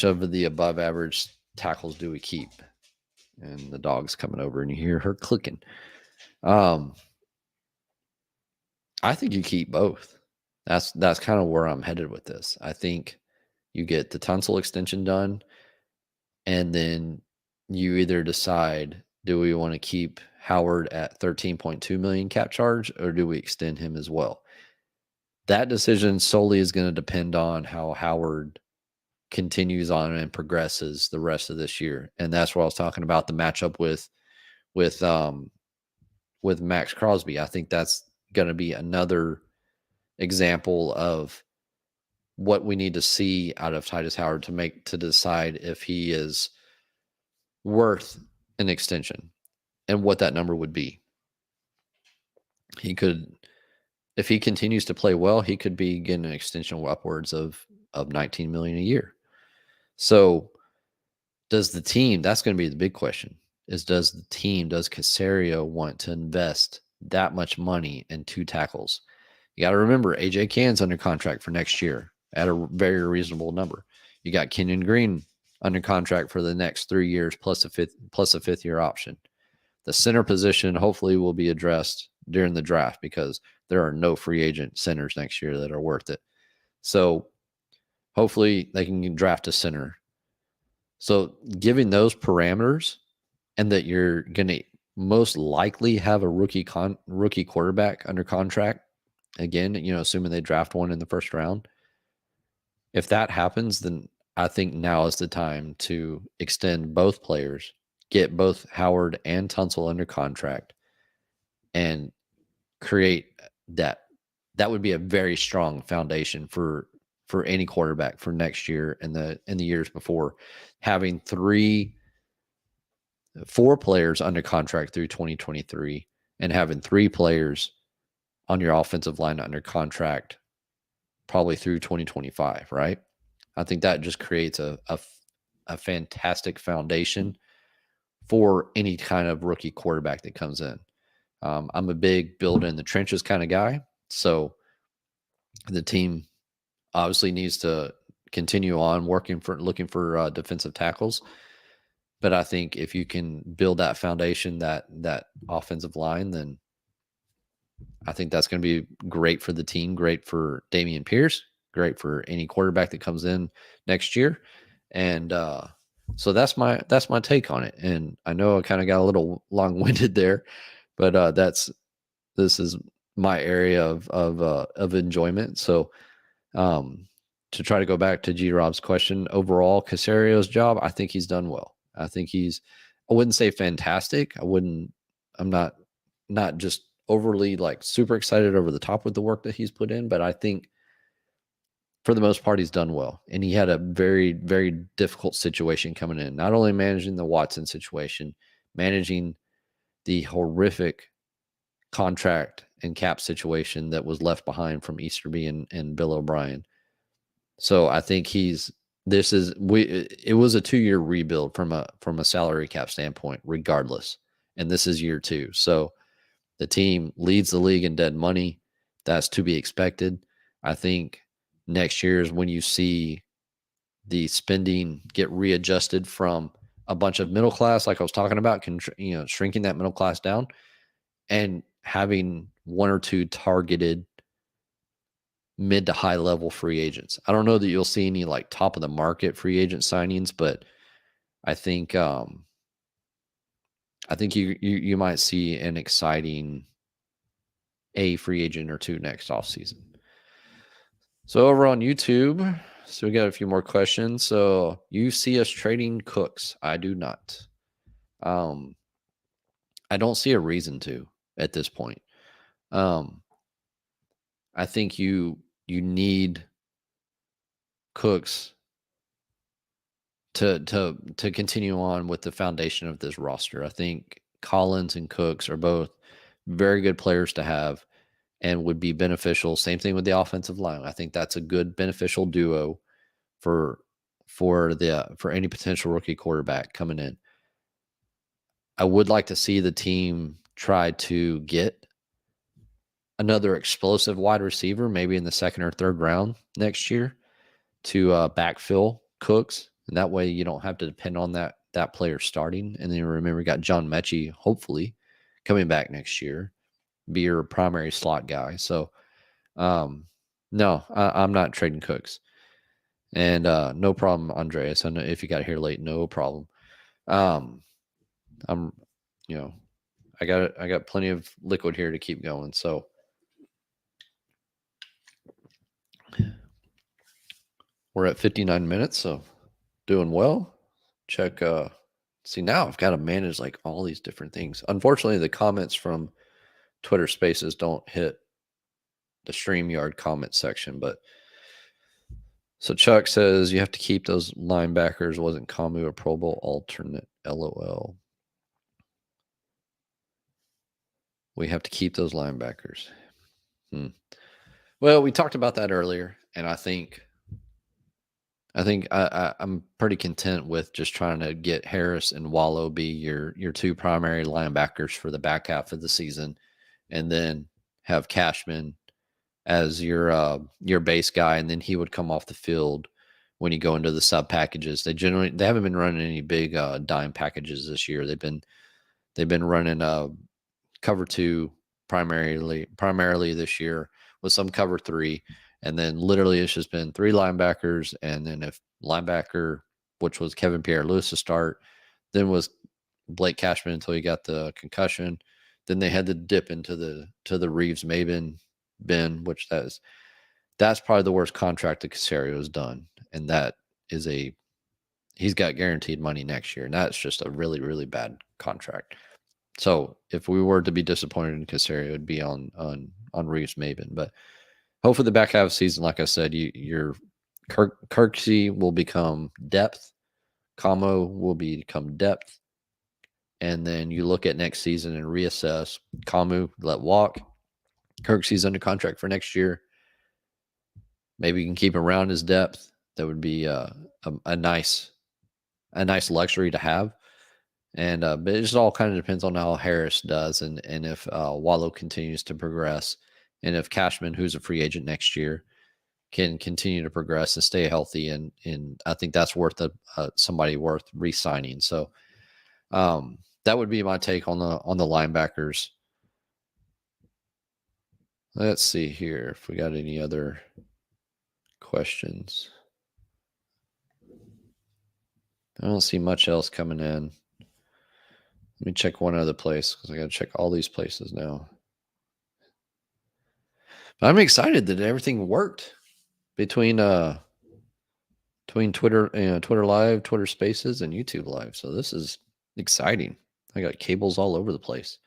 of the above average tackles do we keep? And the dog's coming over and you hear her clicking. I think you keep both. That's kind of where I'm headed with this. I think you get the Tunsil extension done, and then you either decide, do we want to keep Howard at 13.2 million cap charge, or do we extend him as well? That decision solely is going to depend on how Howard continues on and progresses the rest of this year. And that's what I was talking about, the matchup with Max Crosby. I think that's going to be another example of what we need to see out of Titus Howard to decide if he is worth an extension and what that number would be. If he continues to play well, he could be getting an extension upwards of 19 million a year. So does the team, that's going to be the big question, does Caserio want to invest that much money in two tackles? You got to remember AJ Cann's under contract for next year at a very reasonable number. You got Kenyon Green under contract for the next 3 years plus a fifth year option. The center position hopefully will be addressed during the draft because there are no free agent centers next year that are worth it. So hopefully they can draft a center. So giving those parameters and that you're going to most likely have a rookie quarterback under contract, again, assuming they draft one in the first round. If that happens, then I think now is the time to extend both players, get both Howard and Tunsil under contract, and create that. That would be a very strong foundation for any quarterback for next year and the years before. Having 4 players under contract through 2023 and having 3 players on your offensive line under contract probably through 2025, right? I think that just creates a fantastic foundation for any kind of rookie quarterback that comes in. I'm a big build in the trenches kind of guy. So the team obviously needs to continue on looking for defensive tackles. But I think if you can build that foundation, that offensive line, then I think that's going to be great for the team, great for Dameon Pierce, great for any quarterback that comes in next year. And so that's my take on it. And I know I kind of got a little long-winded there, but this is my area of enjoyment. So to try to go back to G Rob's question, overall Casario's job, I think he's done well. I think I wouldn't say fantastic. I'm not just overly like super excited over the top with the work that he's put in, but I think for the most part, he's done well. And he had a very, very difficult situation coming in, not only managing the Watson situation, managing the horrific contract and cap situation that was left behind from Easterby and Bill O'Brien. So I think it was a 2-year rebuild from a salary cap standpoint, regardless. And this is year 2. So the team leads the league in dead money. That's to be expected. I think next year is when you see the spending get readjusted from a bunch of middle class, like I was talking about, shrinking that middle class down and having 1 or 2 targeted mid to high level free agents. I don't know that you'll see any like top of the market free agent signings, but I think you might see an exciting free agent or 2 next offseason. So over on YouTube, so we got a few more questions. So you see us trading Cooks? I do not. I don't see a reason to at this point. I think you need Cooks to continue on with the foundation of this roster. I think Collins and Cooks are both very good players to have and would be beneficial. Same thing with the offensive line. I think that's a good beneficial duo for any potential rookie quarterback coming in. I would like to see the team try to get another explosive wide receiver, maybe in the 2nd or 3rd round next year, to backfill Cooks. And that way you don't have to depend on that player starting. And then remember, we got John Mechie, hopefully, coming back next year, be your primary slot guy. So, no, I'm not trading Cooks. And no problem, Andreas. I know if you got here late, no problem. I got plenty of liquid here to keep going. So we're at 59 minutes, so doing well. Check. See, now I've got to manage like all these different things. Unfortunately, the comments from Twitter Spaces don't hit the StreamYard comment section, but so Chuck says you have to keep those linebackers. Wasn't Kamu a Pro Bowl alternate? LOL. We have to keep those linebackers. Well, we talked about that earlier, and I think I'm pretty content with just trying to get Harris and Wallow be your 2 primary linebackers for the back half of the season, and then have Cashman as your base guy, and then he would come off the field when you go into the sub packages. They haven't been running any big dime packages this year. They've been running cover 2 primarily this year, with some cover 3, and then literally it's just been 3 linebackers, and then if linebacker, which was Kevin Pierre-Louis to start, then was Blake Cashman until he got the concussion. Then they had to dip into the Reeves-Maben bin, which that's probably the worst contract that Caserio has done, and that is he's got guaranteed money next year, and that's just a really, really bad contract. So if we were to be disappointed in Caserio, it would be on Reeves-Maben. But hopefully the back half of the season, like I said, your Kirksey will become depth, Como will become depth, and then you look at next season and reassess. Como let walk. Kirksey's under contract for next year. Maybe you can keep him around his depth. That would be a nice luxury to have. And but it just all kind of depends on how Harris does, and if Wallow continues to progress, and if Cashman, who's a free agent next year, can continue to progress and stay healthy, and I think that's worth somebody worth re-signing. So that would be my take on the linebackers. Let's see here if we got any other questions. I don't see much else coming in. Let me check one other place because I got to check all these places now. But I'm excited that everything worked between Twitter, Twitter Live, Twitter Spaces, and YouTube Live. So this is exciting. I got cables all over the place.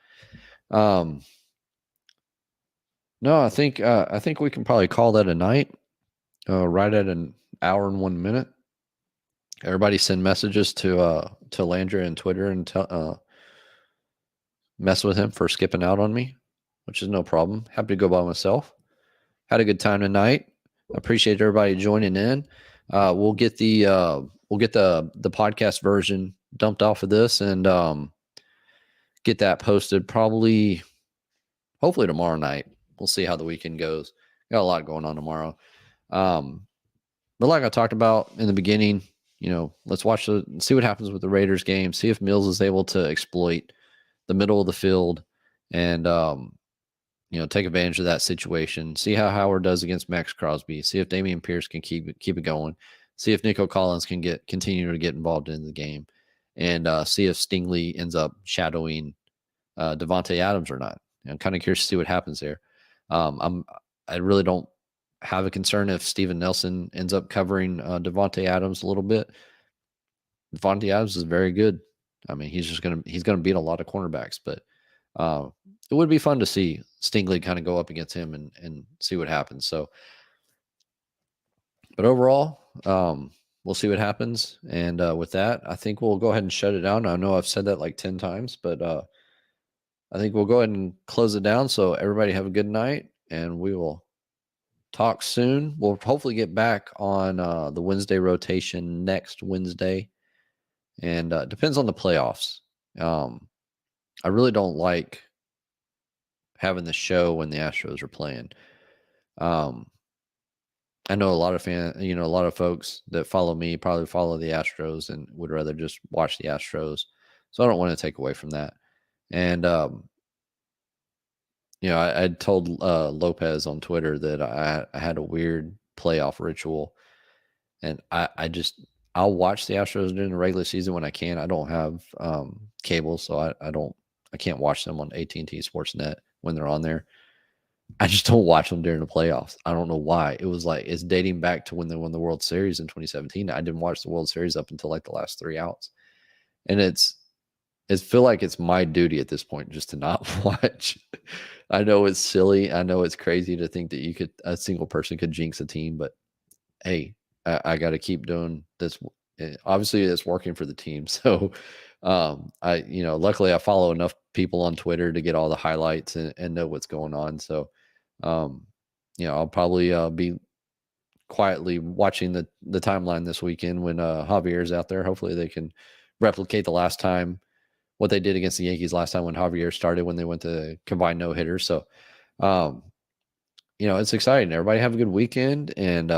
No, I think we can probably call that a night. Right at an hour and 1 minute. Everybody send messages to Landry and Twitter and mess with him for skipping out on me, which is no problem. Happy to go by myself. Had a good time tonight. Appreciate everybody joining in. We'll get the podcast version dumped off of this and get that posted hopefully tomorrow night. We'll see how the weekend goes. Got a lot going on tomorrow. But like I talked about in the beginning, let's see what happens with the Raiders game. See if Mills is able to exploit the middle of the field and, take advantage of that situation. See how Howard does against Max Crosby. See if Dameon Pierce can keep it going. See if Nico Collins can continue to get involved in the game, and see if Stingley ends up shadowing Devontae Adams or not. I'm kind of curious to see what happens there. I really don't have a concern if Steven Nelson ends up covering Devontae Adams a little bit. Devontae Adams is very good. I mean, he's gonna beat a lot of cornerbacks, but it would be fun to see Stingley kind of go up against him and see what happens. So, but overall, we'll see what happens. And with that, I think we'll go ahead and shut it down. I know I've said that like 10 times, but I think we'll go ahead and close it down. So everybody have a good night, and we will talk soon. We'll hopefully get back on the Wednesday rotation next Wednesday, and depends on the playoffs. I really don't like having the show when the Astros are playing. I know a lot of a lot of folks that follow me probably follow the Astros and would rather just watch the Astros. So I don't want to take away from that. And I told Lopez on Twitter that I had a weird playoff ritual, and I'll watch the Astros during the regular season when I can. I don't have cable, so I can't watch them on AT&T Sportsnet when they're on there. I just don't watch them during the playoffs. I don't know why. It was like it's dating back to when they won the World Series in 2017. I didn't watch the World Series up until like the last 3 outs, and it feel like it's my duty at this point just to not watch. I know it's silly. I know it's crazy to think that a single person could jinx a team, but hey, I got to keep doing this. Obviously it's working for the team. So, luckily I follow enough people on Twitter to get all the highlights and know what's going on. So, I'll probably be quietly watching the timeline this weekend when Javier's out there. Hopefully they can replicate the last time what they did against the Yankees last time when Javier started, when they went to combined no-hitters. So, it's exciting. Everybody have a good weekend and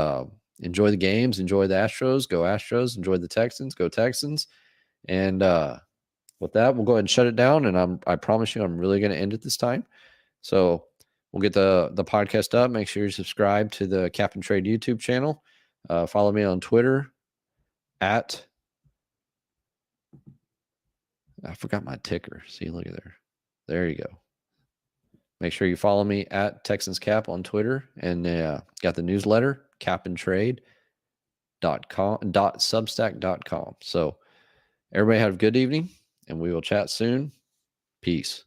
enjoy the games. Enjoy the Astros. Go Astros. Enjoy the Texans. Go Texans. And with that, we'll go ahead and shut it down. And I promise you, I'm really going to end it this time. So we'll get the podcast up. Make sure you subscribe to the Captain Trade YouTube channel. Follow me on Twitter at, I forgot my ticker. See, look at there. There you go. Make sure you follow me at Texans Cap on Twitter, and got the newsletter, capandtrade.substack.com. So everybody have a good evening, and we will chat soon. Peace.